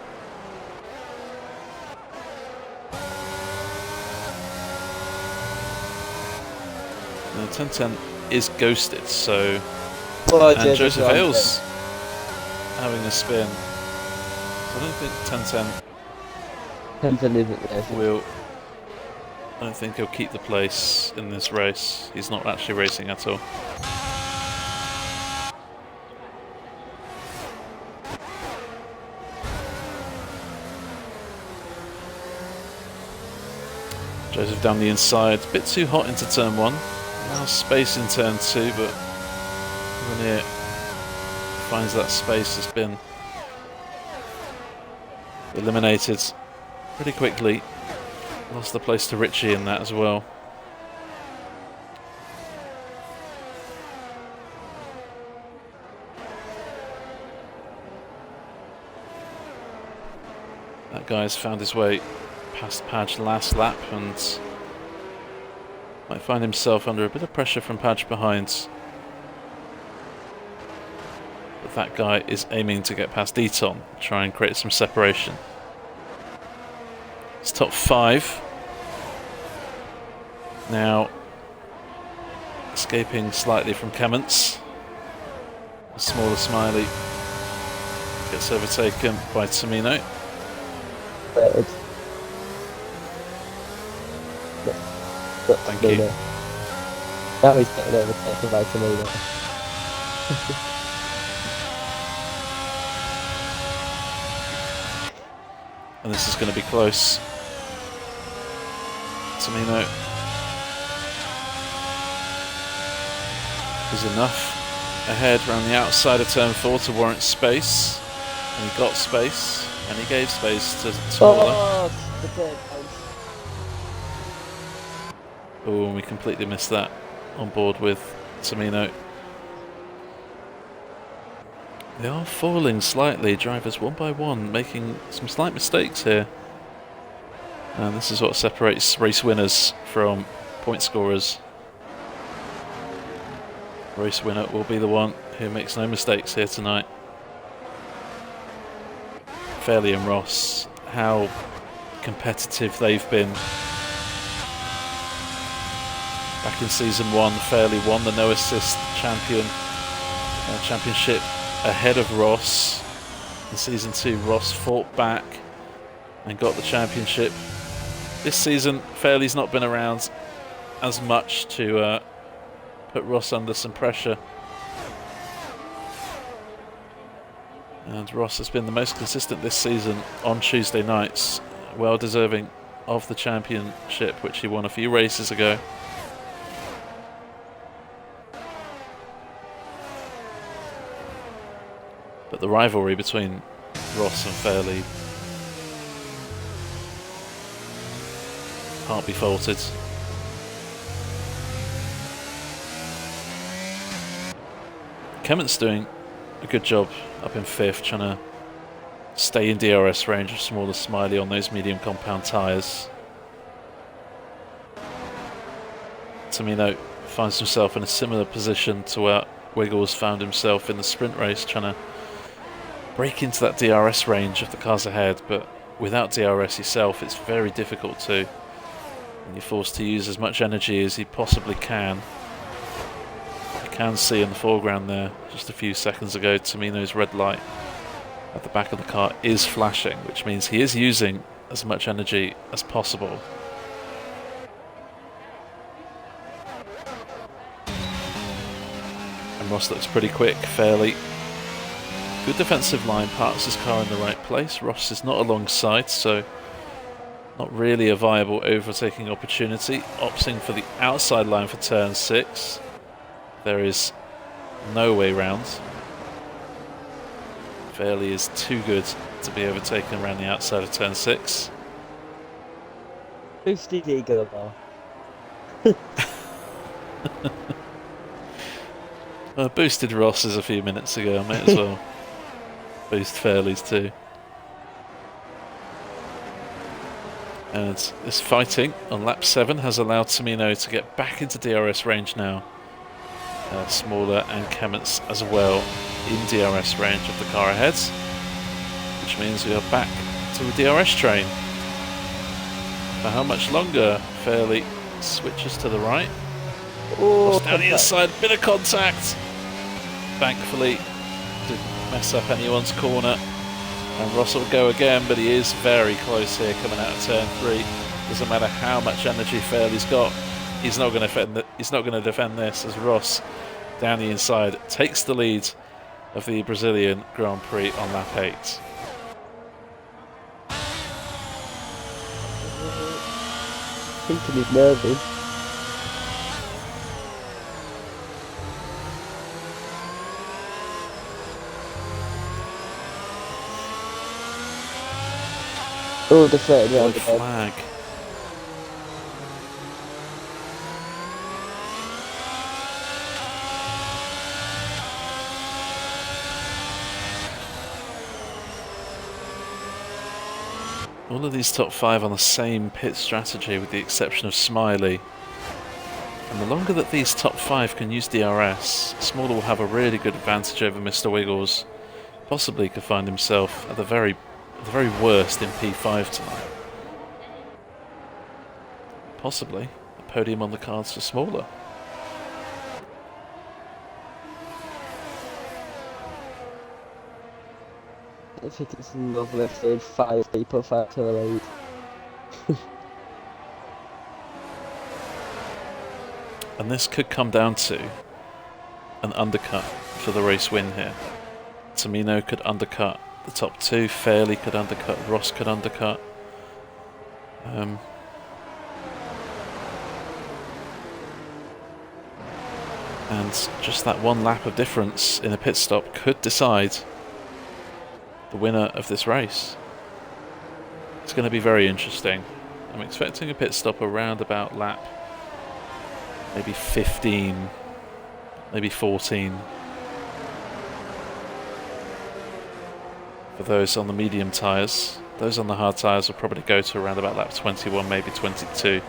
And 10-10 is ghosted, so and Joseph Hales having a spin. So I don't think 10-10 will. I don't think he'll keep the place in this race. He's not actually racing at all. Joseph down the inside, a bit too hot into turn 1. Now space in turn 2, but Renier finds that space has been eliminated pretty quickly. Lost the place to Richie in that as well. That guy's found his way past Padge last lap and might find himself under a bit of pressure from Padge behind. But that guy is aiming to get past Deton, try and create some separation. It's top 5. Now escaping slightly from Kametz. Smaller Smiley gets overtaken by Tamino. Thank you. That was getting overtaken by Tamino. And this is going to be close. Tamino is enough ahead around the outside of turn 4 to warrant space. And he got space, and he gave space to Smaller. Oh, the third time. Oh, and we completely missed that on board with Tamino. They are falling slightly, drivers one by one, making some slight mistakes here. And this is what separates race winners from point scorers. Race winner will be the one who makes no mistakes here tonight. Fairley and Ross, how competitive they've been. Back in season 1, Fairley won the no assist championship ahead of Ross. In season 2, Ross fought back and got the championship. This season, Fairley's not been around as much to put Ross under some pressure. And Ross has been the most consistent this season on Tuesday nights. Well deserving of the championship, which he won a few races ago. But the rivalry between Ross and Fairley can't be faulted. Kement's doing a good job up in 5th, trying to stay in DRS range of Smaller Smiley on those medium compound tyres. Tamino finds himself in a similar position to where Wiggles found himself in the sprint race, trying to break into that DRS range of the cars ahead, but without DRS yourself it's very difficult to, and you're forced to use as much energy as you possibly can. You can see in the foreground there, just a few seconds ago, Tamino's red light at the back of the car is flashing, which means he is using as much energy as possible. And Ross looks pretty quick, Fairley. Good defensive line, parks his car in the right place. Ross is not alongside, so not really a viable overtaking opportunity. Opting for the outside line for turn 6. There is no way round. Fairley is too good to be overtaken around the outside of turn 6. Boosted ego bar. Boosted Ross's a few minutes ago, I might as well boost Fairley's too. And this fighting on lap 7 has allowed Tamino to get back into DRS range now. Smaller and Kement's as well in DRS range of the car ahead, which means we are back to the DRS train. For how much longer? Fairley switches to the right. Oh, Down the inside, bit of contact. Thankfully, didn't mess up anyone's corner. And Ross will go again, but he is very close here coming out of turn 3. Doesn't matter how much energy Fairley's got, he's not going to defend this, as Ross down the inside takes the lead of the Brazilian Grand Prix on lap 8. Thinking he's nervous. Oh, the third round Good again. flag. All of these top 5 on the same pit strategy with the exception of Smiley. And the longer that these top 5 can use DRS, Smaller will have a really good advantage over Mr. Wiggles. Possibly could find himself at the very worst in P5 tonight. Possibly a podium on the cards for Smaller. I think it's lovely if they had 5 people, 5 to the lead. And this could come down to an undercut for the race win here. Tamino could undercut the top two. Fairley could undercut, Ross could undercut. And just that one lap of difference in a pit stop could decide the winner of this race. It's going to be very interesting. I'm expecting a pit stop around about lap maybe 15, maybe 14. For those on the medium tyres. Those on the hard tyres will probably go to around about lap 21, maybe 22.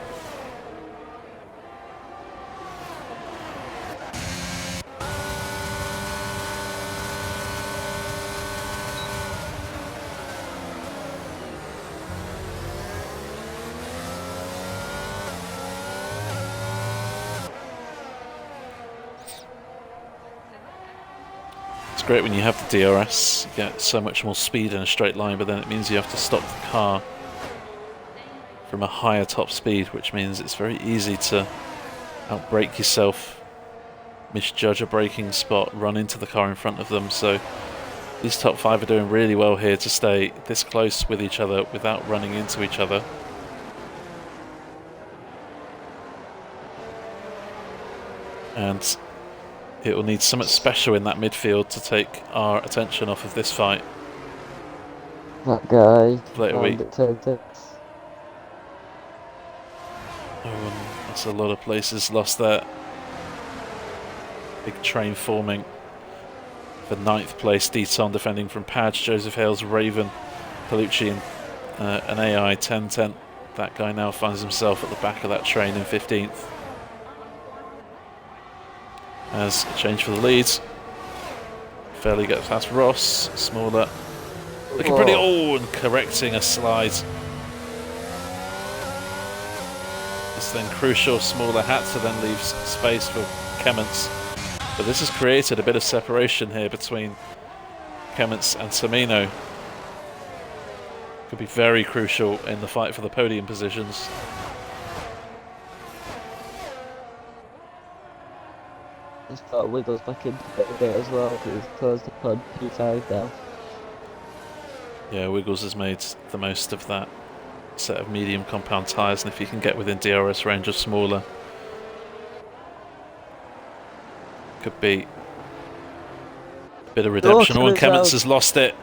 Great when you have the DRS, you get so much more speed in a straight line, but then it means you have to stop the car from a higher top speed, which means it's very easy to outbrake yourself, misjudge a braking spot, run into the car in front of them. So these top five are doing really well here to stay this close with each other without running into each other. And it will need something special in that midfield to take our attention off of this fight. That guy. Later week. Oh, and that's a lot of places lost there. Big train forming. For 9th place, Deton defending from Padge, Joseph Hales, Raven, Colucci, and an AI 1010. That guy now finds himself at the back of that train in 15th. As a change for the lead. Fairly gets past Ross. Smaller. Looking pretty. Oh, and correcting a slide. This then crucial. Smaller had to then leave space for Kemments. But this has created a bit of separation here between Kemments and Tamino. Could be very crucial in the fight for the podium positions. Just got Wiggles back into it a bit as well, because he's closed upon P5 now. Yeah, Wiggles has made the most of that set of medium compound tyres, and if you can get within DRS range or smaller, could be a bit of redemption. Oh, and Kemments has lost it.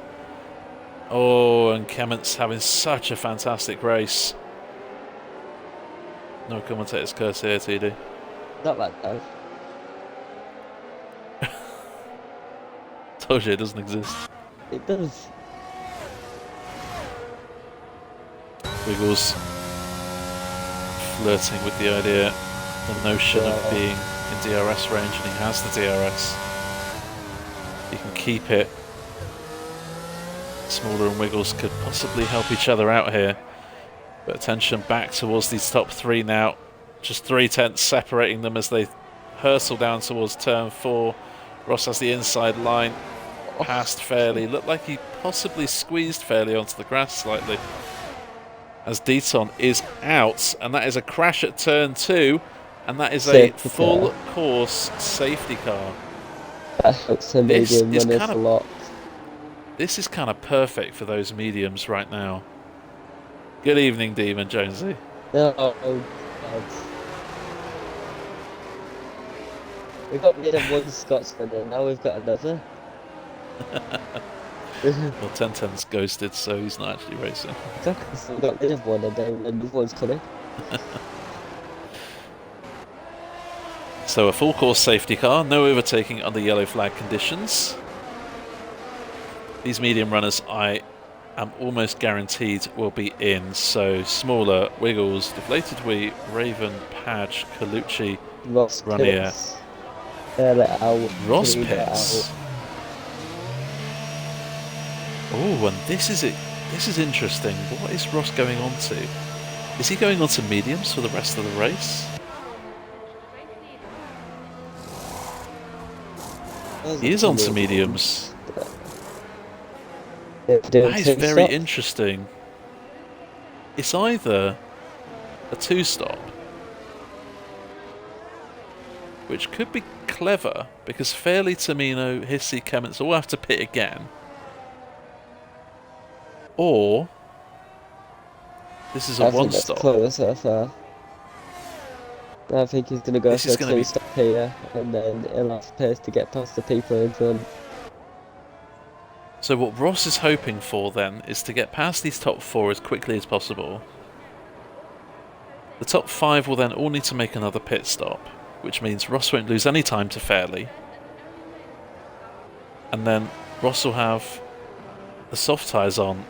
Oh, and Kemments having such a fantastic race. No commentator's curse here, TD. Not that though. Told you it doesn't exist. It does. Wiggles flirting with the idea, the notion of being in DRS range, and he has the DRS. He can keep it. Smaller and Wiggles could possibly help each other out here. But attention back towards these top three now. Just 3/10 separating them as they hurtle down towards turn 4. Ross has the inside line. Passed Fairley. Looked like he possibly squeezed Fairley onto the grass slightly. As Deton is out, and that is a crash at turn 2, and that is a full course safety car. That hurts the medium runners a lot. This is kind of perfect for those mediums right now. Good evening, Demon Jonesy. Oh, God. We got rid of one Scotsman and now we've got another. Well, 1010's ghosted, so he's not actually racing. Exactly, so we got rid of one and then another one's coming. So a full course safety car, no overtaking under yellow flag conditions. These medium runners I am almost guaranteed will be in. So Smaller, Wiggles, Deflated Wee, Raven, Padge, Colucci, Ross Ranier. Ross Pitts. Oh, and this is it. This is interesting. What is Ross going on to? Is he going on to mediums for the rest of the race? He is on to mediums. That is very interesting. It's either a 2-stop, which could be clever because Fairley, Tamino, Hissy, Kemments all have to pit again. or this is a I think that's one-stop. closer, so I think he's going to go This for is a going to be... two-stop here, and then he'll have space to get past the people in front. So what Ross is hoping for then is to get past these top 4 as quickly as possible. The top 5 will then all need to make another pit stop, which means Ross won't lose any time to Fairley. And then Ross will have the soft tyres on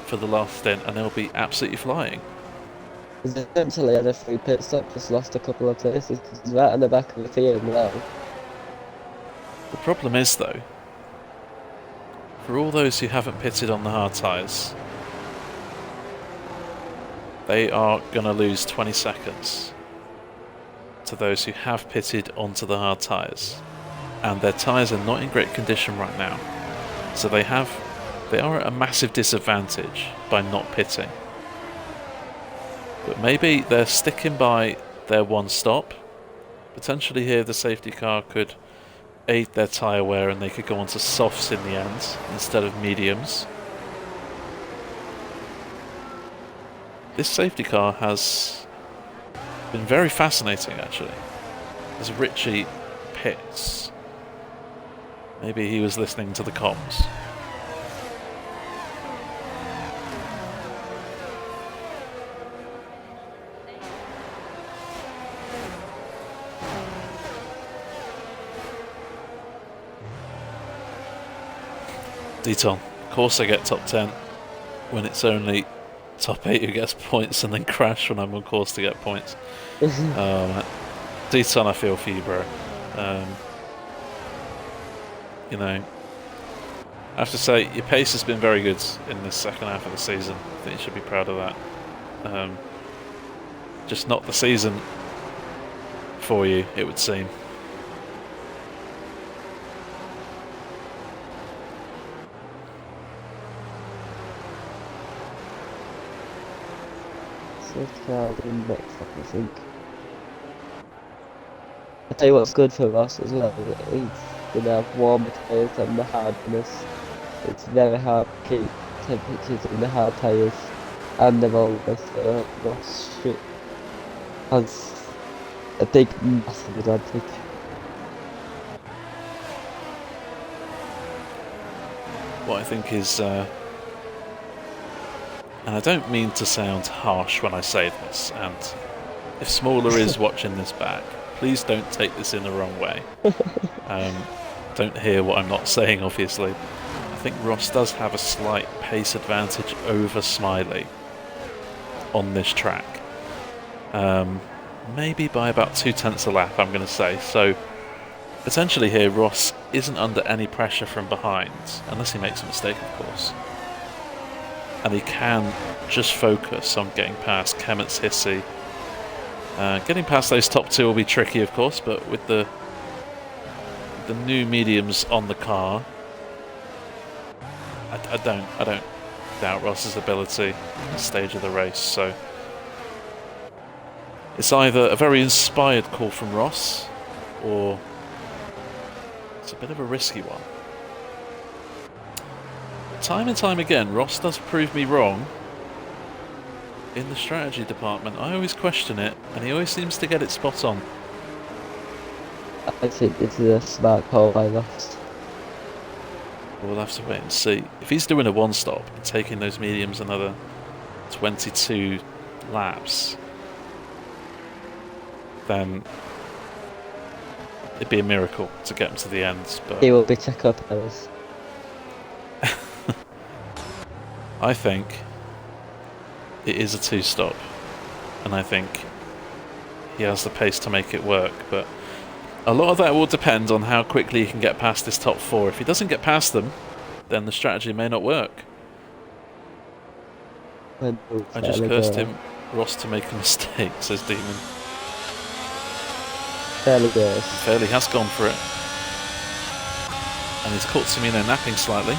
for the last stint, and they'll be absolutely flying. He's essentially had a free pit stop, just lost a couple of places because he's right on the back of the field now. The problem is, though, for all those who haven't pitted on the hard tyres, they are going to lose 20 seconds to those who have pitted onto the hard tyres. And their tyres are not in great condition right now. So they are at a massive disadvantage by not pitting. But maybe they're sticking by their one stop. Potentially here the safety car could aid their tyre wear and they could go on to softs in the end instead of mediums. This safety car has been very fascinating actually. As Richie pits, maybe he was listening to the comms. Deton, of course I get top 10 when it's only top 8 who gets points, and then crash when I'm on course to get points. Deton, I feel for you, bro. You know, I have to say your pace has been very good in this second half of the season. I think you should be proud of that. Just not the season for you, it would seem. Safety car in next up, I think. I tell you what's good for Ross as well, he's going to have warmer tyres than the hardness. It's very hard to keep temperatures in the hard tyres and the roller, so Ross has a big, massive advantage. What I think is, and I don't mean to sound harsh when I say this, and if Smaller is watching this back, please don't take this in the wrong way. Don't hear what I'm not saying, obviously. I think Ross does have a slight pace advantage over Smiley on this track. Maybe by about 0.2 a lap, I'm going to say. So potentially here, Ross isn't under any pressure from behind, unless he makes a mistake, of course. And he can just focus on getting past Kemet's Hissy. Getting past those top 2 will be tricky, of course, but with the new mediums on the car, I don't doubt Ross's ability at this stage of the race. So it's either a very inspired call from Ross, or it's a bit of a risky one. Time and time again, Ross does prove me wrong in the strategy department. I always question it, and he always seems to get it spot on. I think this is a smart call by Ross. We'll have to wait and see. If he's doing a one-stop and taking those mediums another 22 laps, then it'd be a miracle to get him to the end. But He will be check-up errors. I think it is a 2-stop, and I think he has the pace to make it work, but a lot of that will depend on how quickly he can get past this top 4. If he doesn't get past them, then the strategy may not work. I just cursed him, Ross, to make a mistake, says Demon. Fairly good. Fairley has gone for it, and he's caught Samino napping slightly.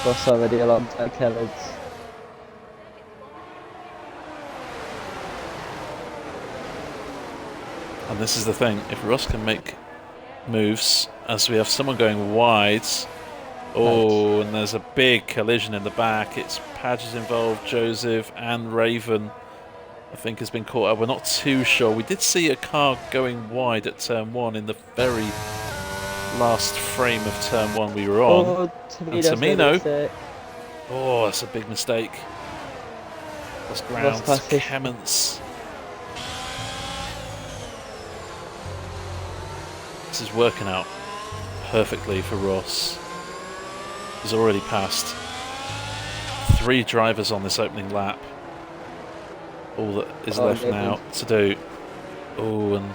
Ross already alongside Kevin's. And this is the thing, if Ross can make moves, as we have someone going wide Oh, and there's a big collision in the back. It's Padge is involved, Joseph and Raven, I think, has been caught up. We're not too sure. We did see a car going wide at turn 1 in the very last frame of turn 1 we were on. Oh, and Tamino. Oh, that's a big mistake. Lost ground. Clements. This is working out perfectly for Ross. He's already passed 3 drivers on this opening lap. All that is left now to do. Oh, and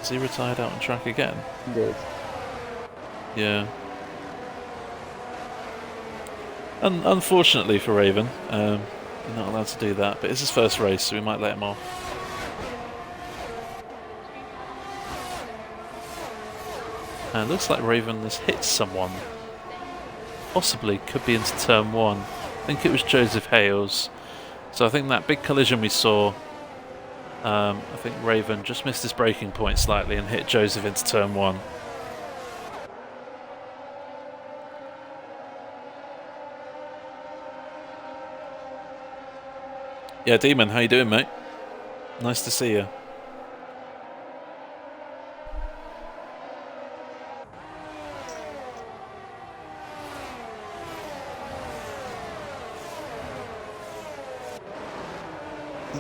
is he retired out on track again? He did. Yeah. And unfortunately for Raven, you're not allowed to do that, but it's his first race, so we might let him off. And it looks like Raven has hit someone. Possibly, could be into turn 1. I think it was Joseph Hales. So I think that big collision we saw, I think Raven just missed his braking point slightly and hit Joseph into turn 1. Yeah, Demon, how you doing, mate? Nice to see you.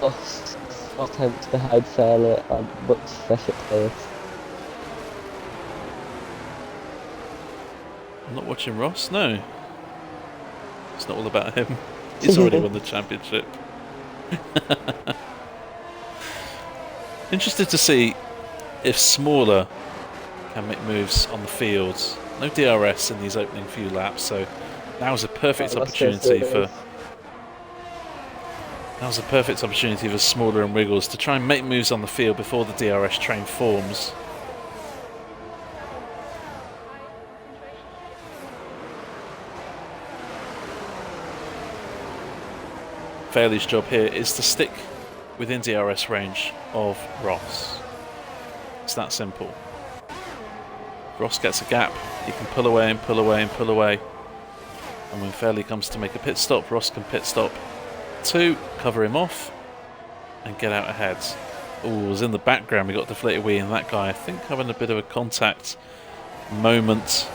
Lost 4 attempts behind Fairley and much fresher pace. I'm not watching Ross, no. It's not all about him. He's already won the championship. Interested to see if smaller can make moves on the fields. No DRS in these opening few laps, so now's a perfect opportunity for Smaller and Wiggles to try and make moves on the field before the DRS train forms. Fairley's job here is to stick within DRS range of Ross. It's that simple. Ross gets a gap, he can pull away and pull away and pull away. And when Fairley comes to make a pit stop, Ross can pit stop to cover him off and get out ahead. Oh, was in the background, we got deflated wheel, and that guy, I think, having a bit of a contact moment.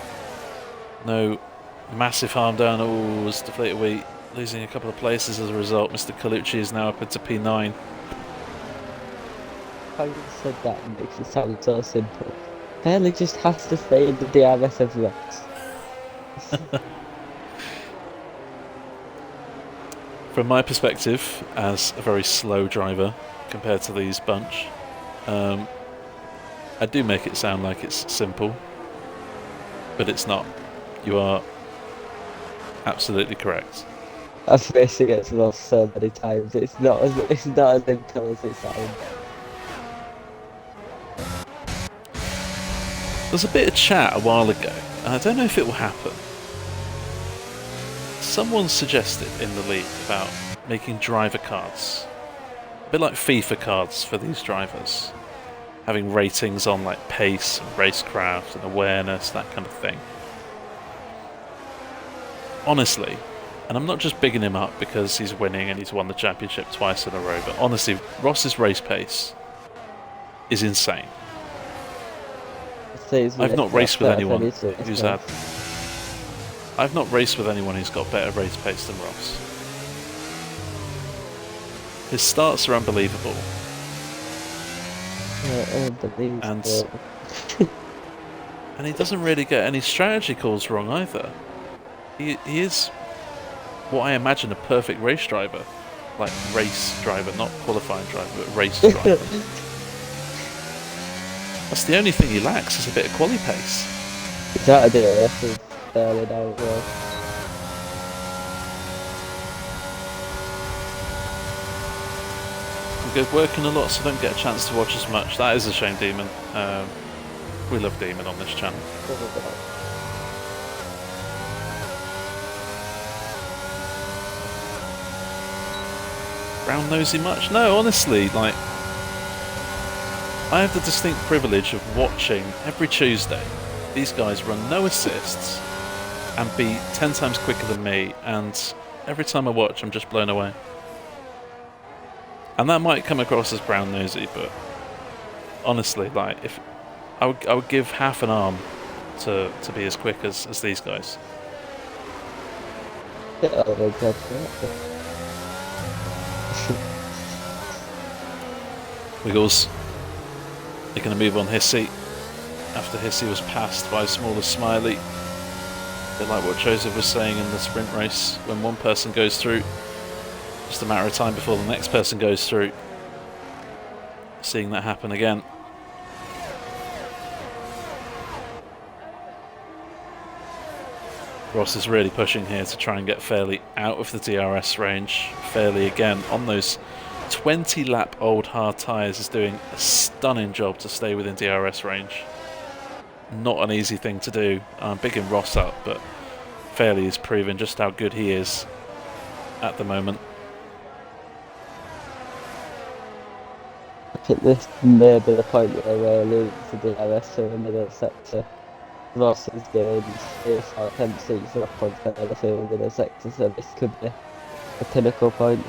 No massive harm done. Oh, was deflated wheel, losing a couple of places as a result. Mr. Colucci is now up into P9. How you said that makes it sound so simple. Fairley just has to stay in the DRS of Ross. From my perspective, as a very slow driver compared to these bunch, I do make it sound like it's simple, but it's not. You are absolutely correct. I've raced against Ross so many times. It's not as simple as it sounds. There was a bit of chat a while ago, and I don't know if it will happen. Someone suggested in the league about making driver cards, a bit like FIFA cards for these drivers, having ratings on like pace and racecraft and awareness, that kind of thing. Honestly, and I'm not just bigging him up because he's winning and he's won the championship twice in a row, but honestly, Ross's race pace is insane. I've not raced with anyone who's had... I've not raced with anyone who's got better race pace than Ross. His starts are unbelievable. And he doesn't really get any strategy calls wrong either. He is what I imagine a perfect race driver. Like race driver, not qualifying driver, but race driver. That's the only thing he lacks, is a bit of quali pace. He's out of DRS. Fairly down as well. We're working a lot, so don't get a chance to watch as much. That is a shame, Demon. We love Demon on this channel. Brown nosy much? No, honestly, like, I have the distinct privilege of watching every Tuesday. These guys run no assists, and be 10 times quicker than me, and every time I watch I'm just blown away. And that might come across as brown nosy, but honestly, like, if I would give half an arm to be as quick as these guys. Yeah, oh my god. Yeah. Wiggles. They're going to move on Hissy after Hissy was passed by Smaller Smiley. A bit like what Joseph was saying in the sprint race, when one person goes through, just a matter of time before the next person goes through. Seeing that happen again. Ross is really pushing here to try and get Fairley out of the DRS range. Fairley again on those 20 lap old hard tyres is doing a stunning job to stay within DRS range. Not an easy thing to do. I'm bigging Ross up, but Fairley is proving just how good he is at the moment. I think this may be the point where we're losing to DRS in the middle sector. Ross is doing space out empties up on the field in the sector, so this could be a pinnacle point.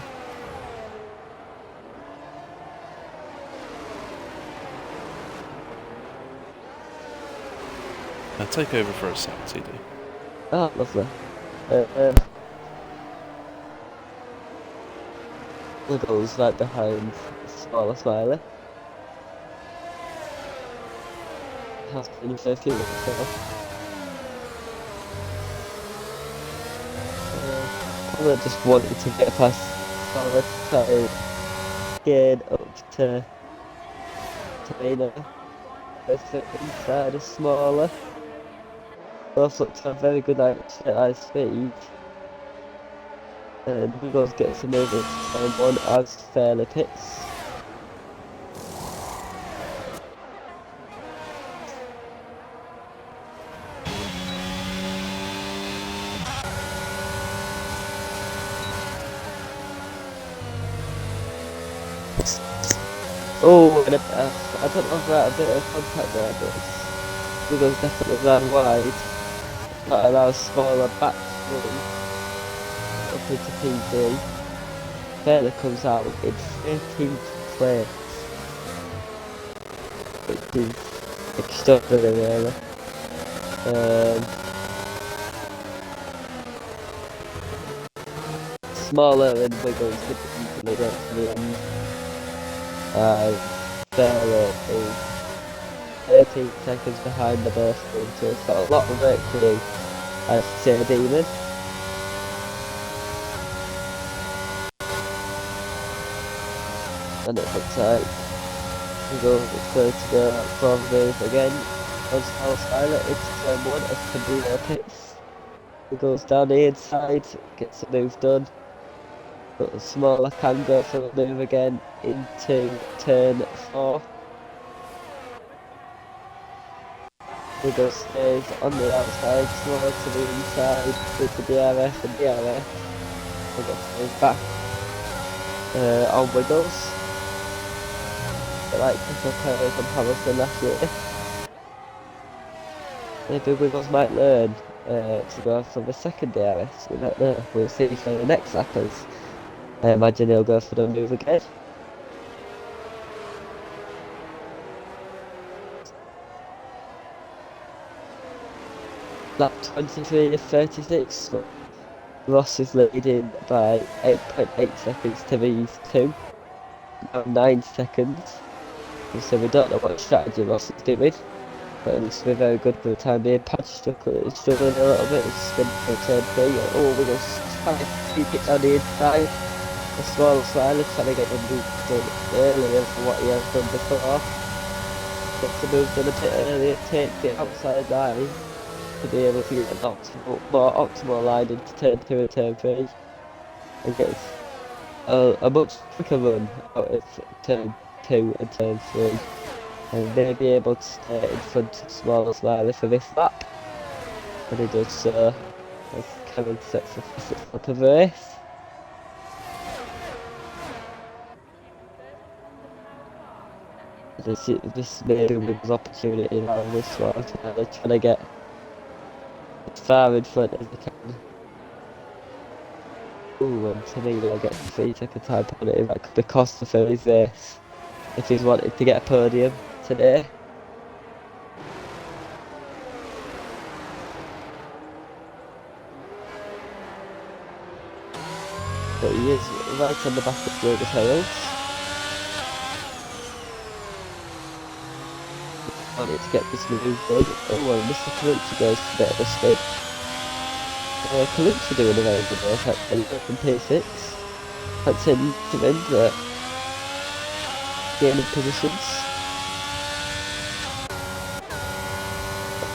Now take over for a sec, TD. Oh, lovely. Wiggles right behind Smaller Smiley. Has been for a few minutes now. Probably just wanted to get past Smaller to get up to Mina. Inside of Smaller. Both look to have very good high speed. And Wiggles gets a move into turn one as Fairley pits. Oh, and I don't know if that a bit of contact there, but Wiggles definitely ran wide. That allows Smaller back through up into P3. Fairley comes out in 13th place, which is extraordinary really. Smaller and Wiggles could easily get to the end. Fairley is 13 seconds behind the burst team, so it's got a lot of work to do as Sir Demon. And it looks like it's going to go for the move again on Small Smiler into turn one as Pandino pits. He goes down the inside, gets the move done. But Smaller can go for the move again into turn 4. Wiggle stays on the outside, Smaller to the inside with the DRS and DRS. Wiggle stays back on Wiggles. I like to compare from Hamilton last year. Maybe Wiggles might learn to go for the second DRS. We don't know. We'll see for the next lap as I imagine he'll go for the move again. Lap 23 of 36. Ross is leading by 8.8 seconds to these two. Now 9 seconds. So we don't know what strategy Ross is doing. But at least we're very good for the time being. Patch struggling a little bit. It's spin for turn 3. Oh, we're just trying to keep it down the inside. The Smaller Smiley trying to get the move done earlier from what he has done before. Gets the move done a bit earlier, take the outside line to be able to get an more optimal line into turn 2 and turn 3. And gets a much quicker run out of turn 2 and turn 3. And may be able to stay in front of Smaller Smiley for this lap. And he does so as Kevin sets the first lap of the race. This may be Wiggles' opportunity now, this one, trying to get as far in front as I can. Ooh, and Tamino gets the 3 second time penalty. That could be costly for his race if he's wanted to get a podium today. But he is right on the back of Lucas Hales. Wanted to get this move done. Oh, and Mr. Calucci goes for a bit of a spin. Calucci doing a very good race actually, from P6. That's him to win the gaining positions.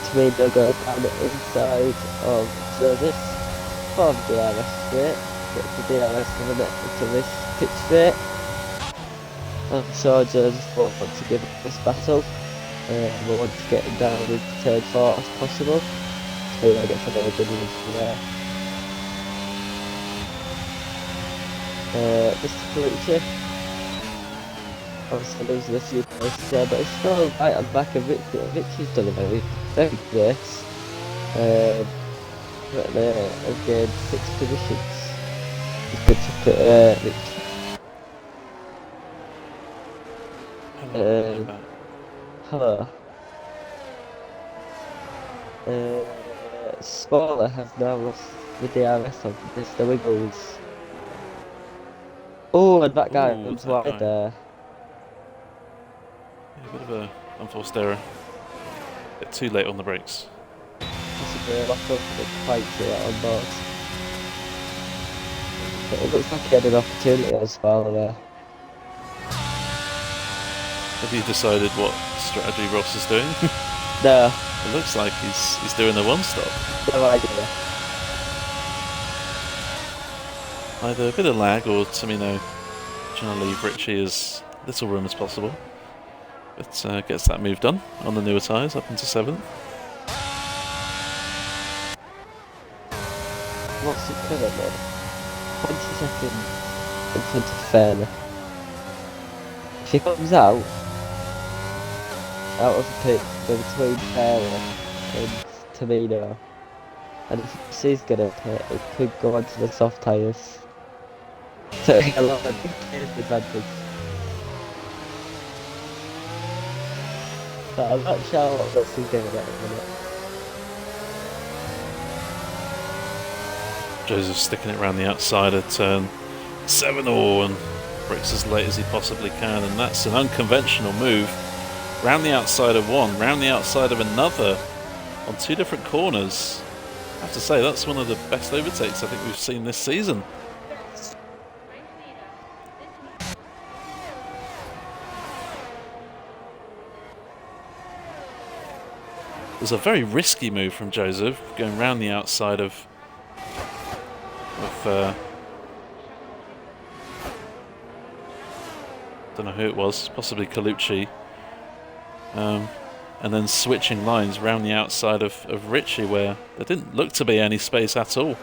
Tamino goes down the inside of Joseph from DRS straight. Gets the DRS from the into this pitch straight. I'm sure Joseph won't want to give up this battle. We want to get him down into turn 4 as possible. So I get another good win from there. Mr. Calucci obviously losing a few places there, but he's still right on the back of Richie. Richie's done a very good race. But they have gained 6 positions. He's good to put Richie. Hello. Spoiler have now lost the DRS on Mr. Wiggles. Oh, and that guy runs wide there. Yeah, a bit of a unforced error. A bit too late on the brakes. Possibly a lack of fight here on board. But it looks like he had an opportunity as well there. Have you decided what strategy Ross is doing? No. It looks like he's doing a one-stop. No idea. Either a bit of lag or Tamino trying to leave Richie as little room as possible. But gets that move done on the newer tyres up into 7th. What's the current then? 20 seconds in front of Fairley. If he comes out of the pit between Fairley and Tamino, and if he's gonna pit, it could go onto the soft tyres. So a lot of big pace advantage. But I'm not sure what Russ is doing at the minute. Joseph sticking it around the outside at turn 7 and brakes as late as he possibly can, and that's an unconventional move. Round the outside of one, round the outside of another on 2 different corners. I have to say, that's one of the best overtakes I think we've seen this season. It was a very risky move from Joseph, going round the outside of don't know who it was, possibly Calucci, and then switching lines round the outside of Richie, where there didn't look to be any space at all.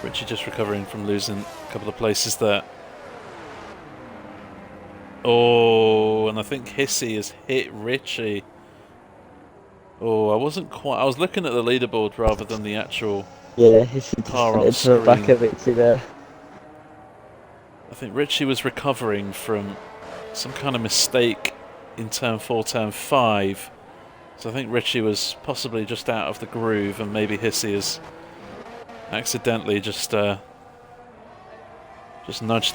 Richie just recovering from losing a couple of places there. Oh, and I think Hissy has hit Richie. Oh, I was looking at the leaderboard rather than the actual car on screen. The back of Richie there. I think Richie was recovering from some kind of mistake in turn 4, turn 5. So I think Richie was possibly just out of the groove, and maybe Hissy has accidentally just nudged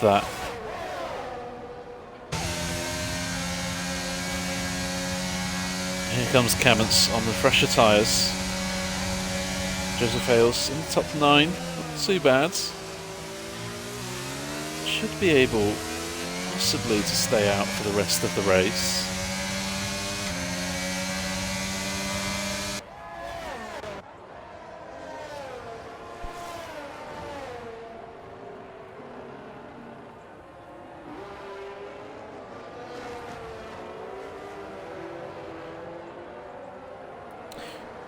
that. Here comes Cammons on the fresher tyres. Joseph Hales in the top 9, not too bad. Should be able possibly to stay out for the rest of the race.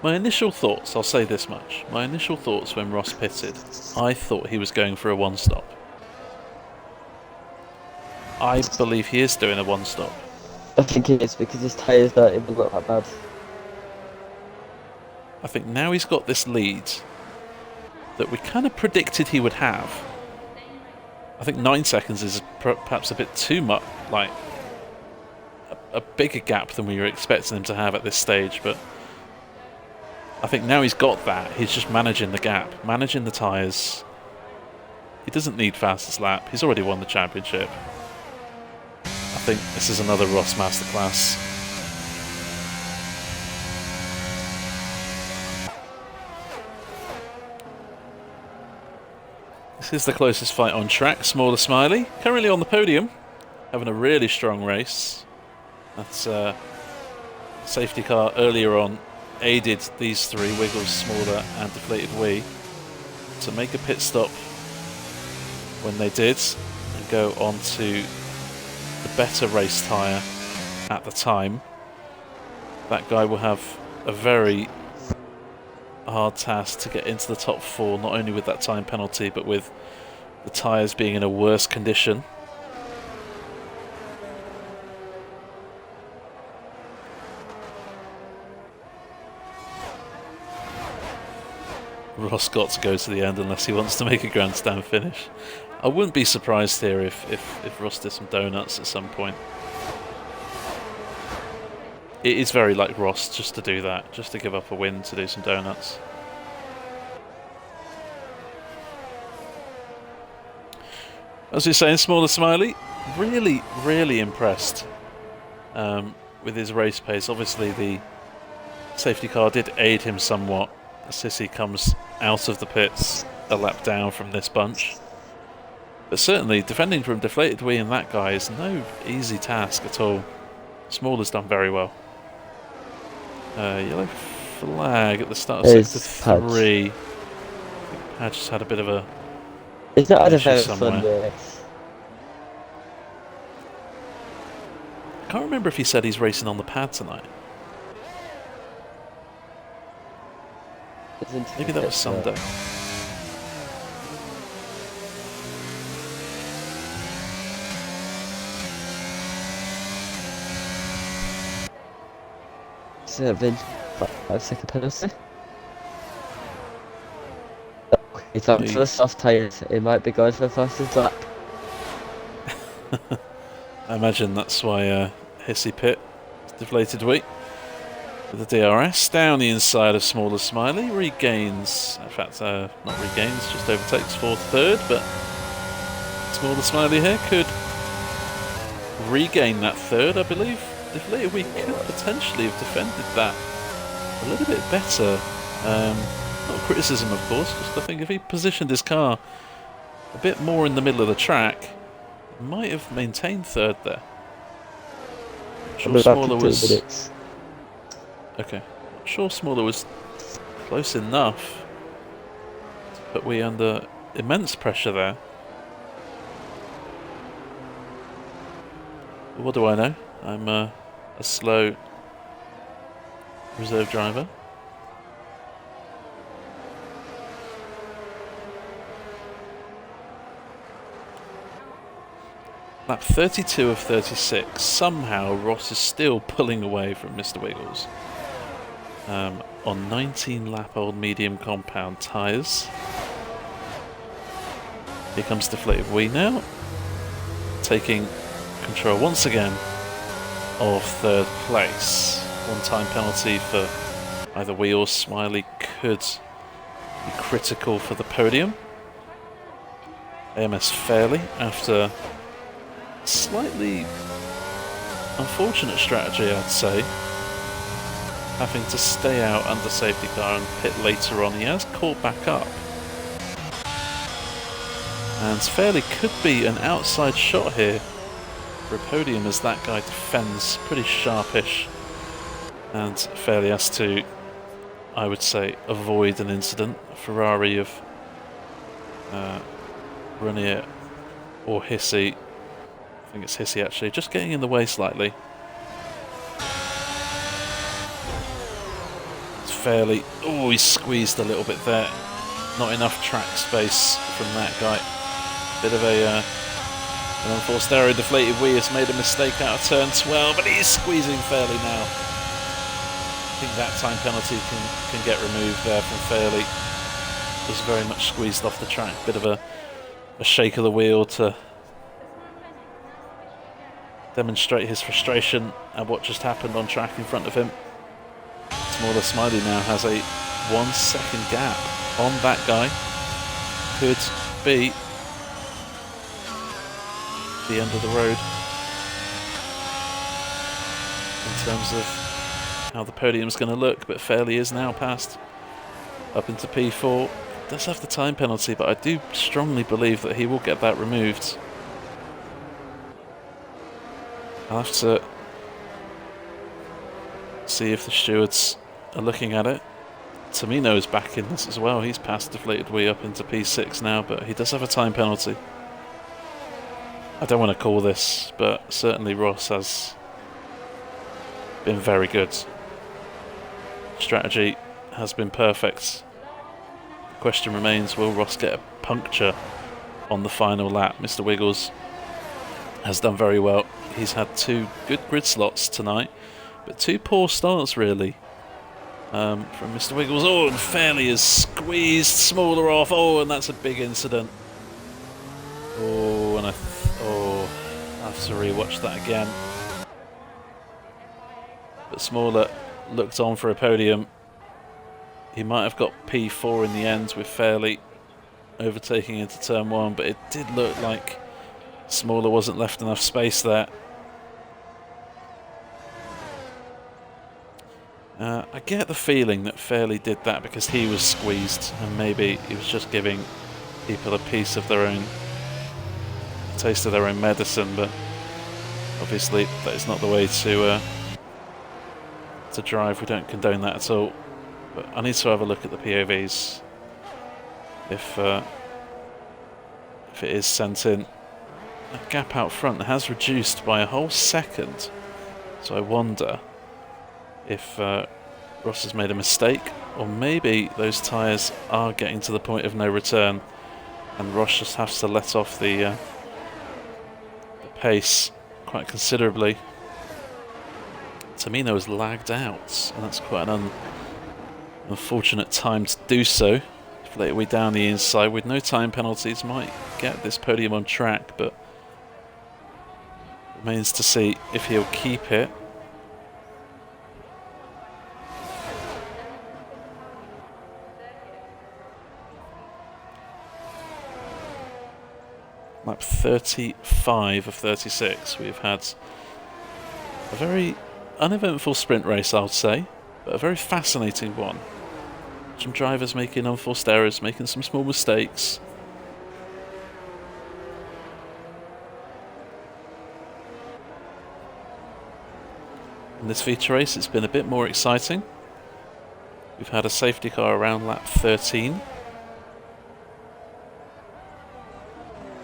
My initial thoughts, I'll say this much. My initial thoughts when Ross pitted, I thought he was going for a one-stop. I believe he is doing a one-stop. I think it is because his tyres don't even look that bad. I think now he's got this lead that we kind of predicted he would have. I think 9 seconds is perhaps a bit too much, like a bigger gap than we were expecting him to have at this stage, but I think now he's got that. He's just managing the gap, managing the tyres. He doesn't need fastest lap. He's already won the championship. I think this is another Ross masterclass. This is the closest fight on track. Smaller Smiley, currently on the podium, having a really strong race. That's safety car earlier on aided these three, Wiggles, Smaller and Deflated Wee, to make a pit stop when they did and go on to the better race tyre at the time. That guy will have a very hard task to get into the top four, not only with that time penalty but with the tyres being in a worse condition. Ross got to go to the end unless he wants to make a grandstand finish. I wouldn't be surprised here if Ross did some donuts at some point. It is very like Ross just to do that, just to give up a win to do some donuts. As we were saying, Smaller Smiley, really impressed with his race pace. Obviously the safety car did aid him somewhat. Sissy comes out of the pits a lap down from this bunch. But certainly defending from Deflated Wee and that guy is no easy task at all. Smaller's done very well. Yellow flag at the start of sector 3. Padge just had a bit of a... It's not a very fun race. I can't remember if he said he's racing on the pad tonight. Maybe that was Sunday. So then 5-second penalty. He's up to the soft tyres. It might be going for the fastest lap. I imagine that's why Hissy pit Deflated Wee. With the DRS down the inside of Smaller Smiley, regains, in fact not regains, just overtakes fourth, third, but Smaller Smiley here could regain that third, I believe. Deflated Wee could potentially have defended that a little bit better. Not criticism of course, just I think if he positioned his car a bit more in the middle of the track, he might have maintained third there. I'm sure Smaller was... Okay, I'm sure Smaller was close enough to put Wee under immense pressure there. But what do I know? I'm a slow reserve driver. Lap 32 of 36. Somehow Ross is still pulling away from Mr. Wiggles. On 19 lap old medium compound tyres. Here comes Deflated Wee now, taking control once again of third place. One time penalty for either Wee or Smiley could be critical for the podium. AMS fairly after a slightly unfortunate strategy, I'd say. Having to stay out under safety car and pit later on. He has caught back up. And fairly could be an outside shot here for a podium as that guy defends pretty sharpish. And fairly has to, I would say, avoid an incident. Ferrari of Renier or Hissy, I think it's Hissy actually, just getting in the way slightly. fairly. Oh, he squeezed a little bit there. Not enough track space from that guy. Bit of an unforced error. Deflated wheel has made a mistake out of turn 12, but he's squeezing fairly now. I think that time penalty can get removed there from Fairley. Was very much squeezed off the track. Bit of a shake of the wheel to demonstrate his frustration at what just happened on track in front of him. Smaller Smiley now has a 1 second gap on that guy. Could be the end of the road in terms of how the podium's going to look, but Fairley is now passed up into P4. Does have the time penalty, but I do strongly believe that he will get that removed. I'll have to see if the stewards are looking at it. Tamino is back in this as well. He's passed Deflated Wee up into P6 now, but he does have a time penalty. I don't want to call this, but certainly Ross has been very good. Strategy has been perfect. The question remains, will Ross get a puncture on the final lap? Mr. Wiggles has done very well. He's had 2 good grid slots tonight, but 2 poor starts really from Mr. Wiggles. Oh, and Fairley is squeezed Smaller off. Oh, and that's a big incident. Oh, and I have to rewatch that again. But Smaller looked on for a podium. He might have got P4 in the end with Fairley overtaking into turn 1, but it did look like Smaller wasn't left enough space there. I get the feeling that Fairley did that because he was squeezed, and maybe he was just giving people a piece of their own, a taste of their own medicine, but obviously that is not the way to drive. We don't condone that at all. But I need to have a look at the POVs if it is sent in. That gap out front has reduced by a whole second, so I wonder if Ross has made a mistake, or maybe those tyres are getting to the point of no return and Ross just has to let off the pace quite considerably. Tamino has lagged out, and that's quite an unfortunate time to do so. Deflated Wee down the inside with no time penalties might get this podium on track, but remains to see if he'll keep it. Lap 35 of 36. We've had a very uneventful sprint race, I would say, but a very fascinating one. Some drivers making unforced errors, making some small mistakes. In this feature race, it's been a bit more exciting. We've had a safety car around lap 13.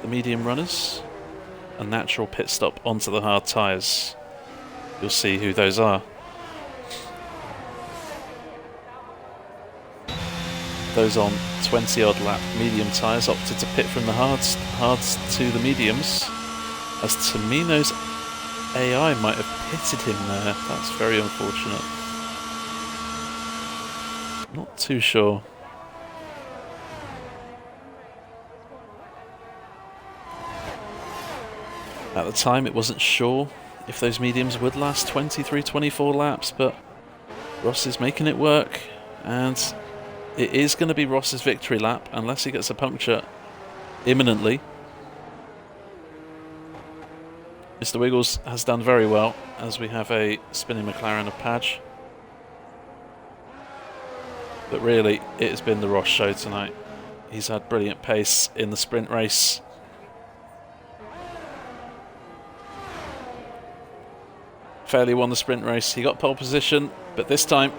The medium runners, a natural pit stop onto the hard tyres. You'll see who those are. Those on 20 odd lap medium tyres opted to pit from the hards to the mediums, as Tamino's AI might have pitted him there. That's very unfortunate. Not too sure. At the time, it wasn't sure if those mediums would last 23, 24 laps, but Ross is making it work, and it is going to be Ross's victory lap unless he gets a puncture imminently. Mr. Wiggles has done very well, as we have a spinning McLaren of Padge. But really, it has been the Ross show tonight. He's had brilliant pace in the sprint race. Fairly won the sprint race. He got pole position, but this time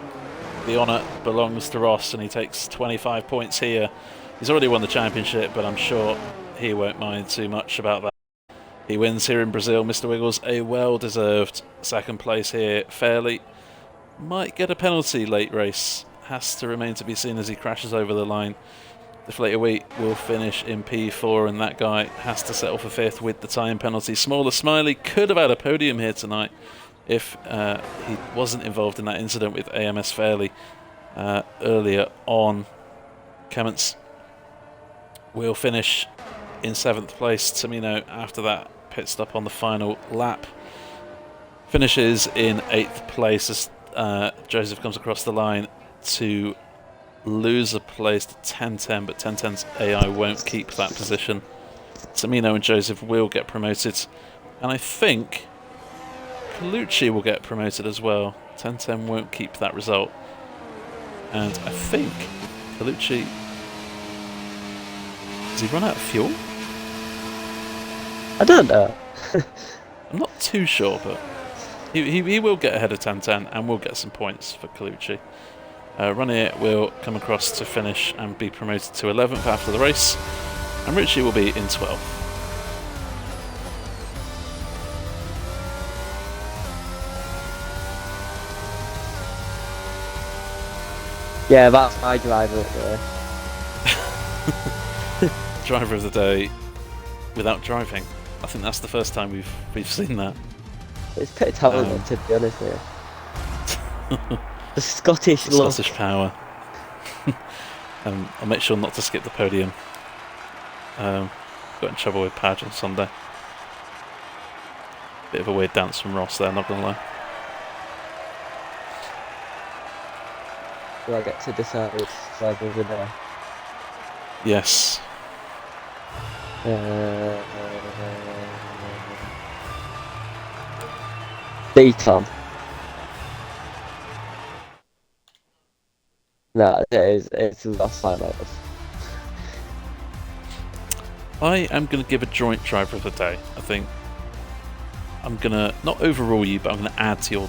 the honour belongs to Ross, and he takes 25 points here. He's already won the championship, but I'm sure he won't mind too much about that. He wins here in Brazil. Mr. Wiggles, a well-deserved second place here. Fairley might get a penalty late race. has to remain to be seen as he crashes over the line. Deflator Wheat will finish in P4, and that guy has to settle for 5th with the time penalty. Smaller Smiley could have had a podium here tonight if he wasn't involved in that incident with AMS Fairley earlier on. Clements will finish in 7th place. Tamino, after that pit stop on the final lap, finishes in 8th place as Joseph comes across the line to lose a place to 1010, but 1010's AI won't keep that position. Tamino and Joseph will get promoted, and I think Colucci will get promoted as well. 1010 won't keep that result, and I think Colucci, does he run out of fuel? I don't know. I'm not too sure, but he will get ahead of 1010 and will get some points for Colucci. Ranier will come across to finish and be promoted to 11th after the race, and Richie will be in 12th. Yeah, that's my driver up there. Driver of the day without driving. I think that's the first time we've seen that. It's pretty talented, to be honest with you. The Scottish look. Scottish power. I'll make sure not to skip the podium. Got in trouble with Padge on Sunday. Bit of a weird dance from Ross there, not gonna lie. Do I get to decide which driver of the day? Yes. D-Tom. No, it's lost my mind. I am going to give a joint driver of the day. I think I'm going to not overrule you, but I'm going to add to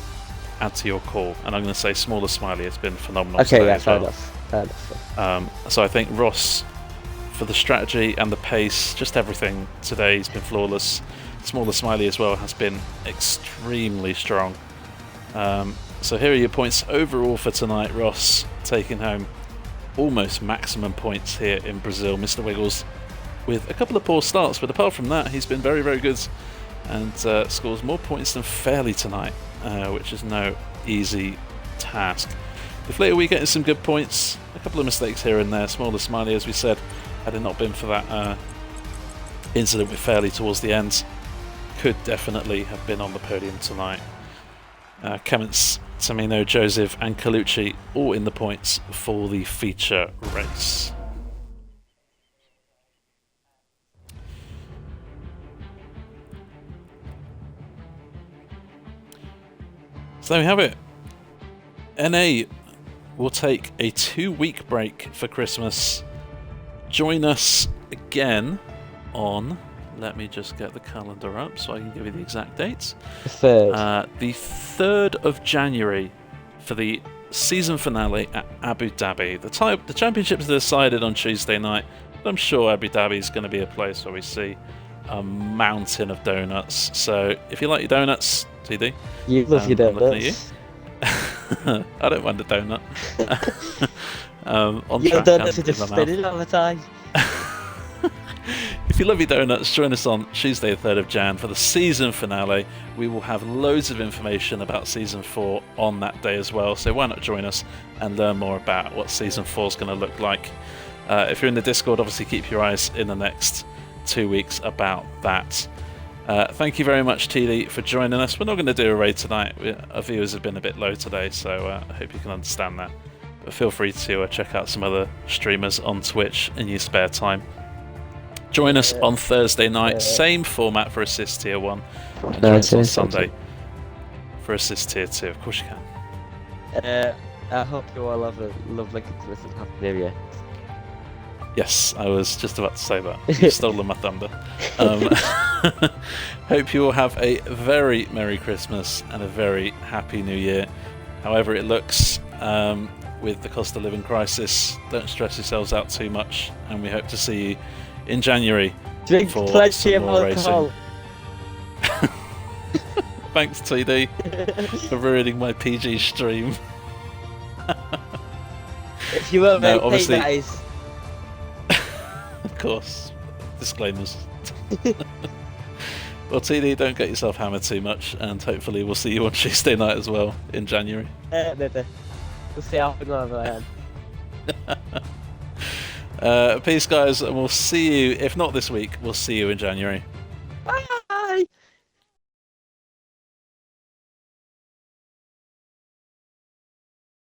your call, and I'm going to say Smaller Smiley has been phenomenal. Okay, yeah, as well. Fair enough. So I think Ross, for the strategy and the pace, just everything today, he's been flawless. Smaller Smiley as well has been extremely strong. So here are your points overall for tonight. Ross taking home almost maximum points here in Brazil. Mr. Wiggles with a couple of poor starts, but apart from that, he's been very, very good and scores more points than Fairley tonight, which is no easy task. Deflator Wheat getting some good points, a couple of mistakes here and there. Smaller Smiley, as we said, had it not been for that incident with Fairley towards the end, could definitely have been on the podium tonight. Clements, Tamino, Joseph and Colucci all in the points for the feature race. So there we have it. NA will take a 2-week break for Christmas. Join us again on, let me just get the calendar up so I can give you the exact dates. The 3rd of January for the season finale at Abu Dhabi. The championships are decided on Tuesday night, but I'm sure Abu Dhabi is going to be a place where we see a mountain of donuts. So if you like your donuts, TD, you love your donuts. I'm looking at you. I don't mind a donut. On your track donuts are and in just my mouth. spinning all the time. If you love your donuts, join us on Tuesday the 3rd of Jan for the season finale. We will have loads of information about season 4 on that day as well, so why not join us and learn more about what season 4 is going to look like. If you're in the Discord, obviously keep your eyes in the next 2 weeks about that. Thank you very much, TD, for joining us. We're not going to do a raid tonight. Our viewers have been a bit low today, so I hope you can understand that. But feel free to check out some other streamers on Twitch in your spare time. Join us on Thursday night, same format for Assist Tier 1, and join us on Sunday for Assist Tier 2. Of course you can. I hope you all have a lovely Christmas and Happy New Year. Yes, I was just about to say that. You've stolen my thunder. Hope you all have a very Merry Christmas and a very Happy New Year. However it looks with the cost of living crisis, don't stress yourselves out too much, and we hope to see you in January. Drink for plenty some of more alcohol. Racing. Thanks, TD, for ruining my PG stream. If you won't No, repeat, obviously- that is. Of course. Disclaimers. Well, TD, don't get yourself hammered too much, and hopefully we'll see you on Tuesday night as well in January. We'll see how hungover I am. Peace, guys, and we'll see you, if not this week, we'll see you in January. Bye.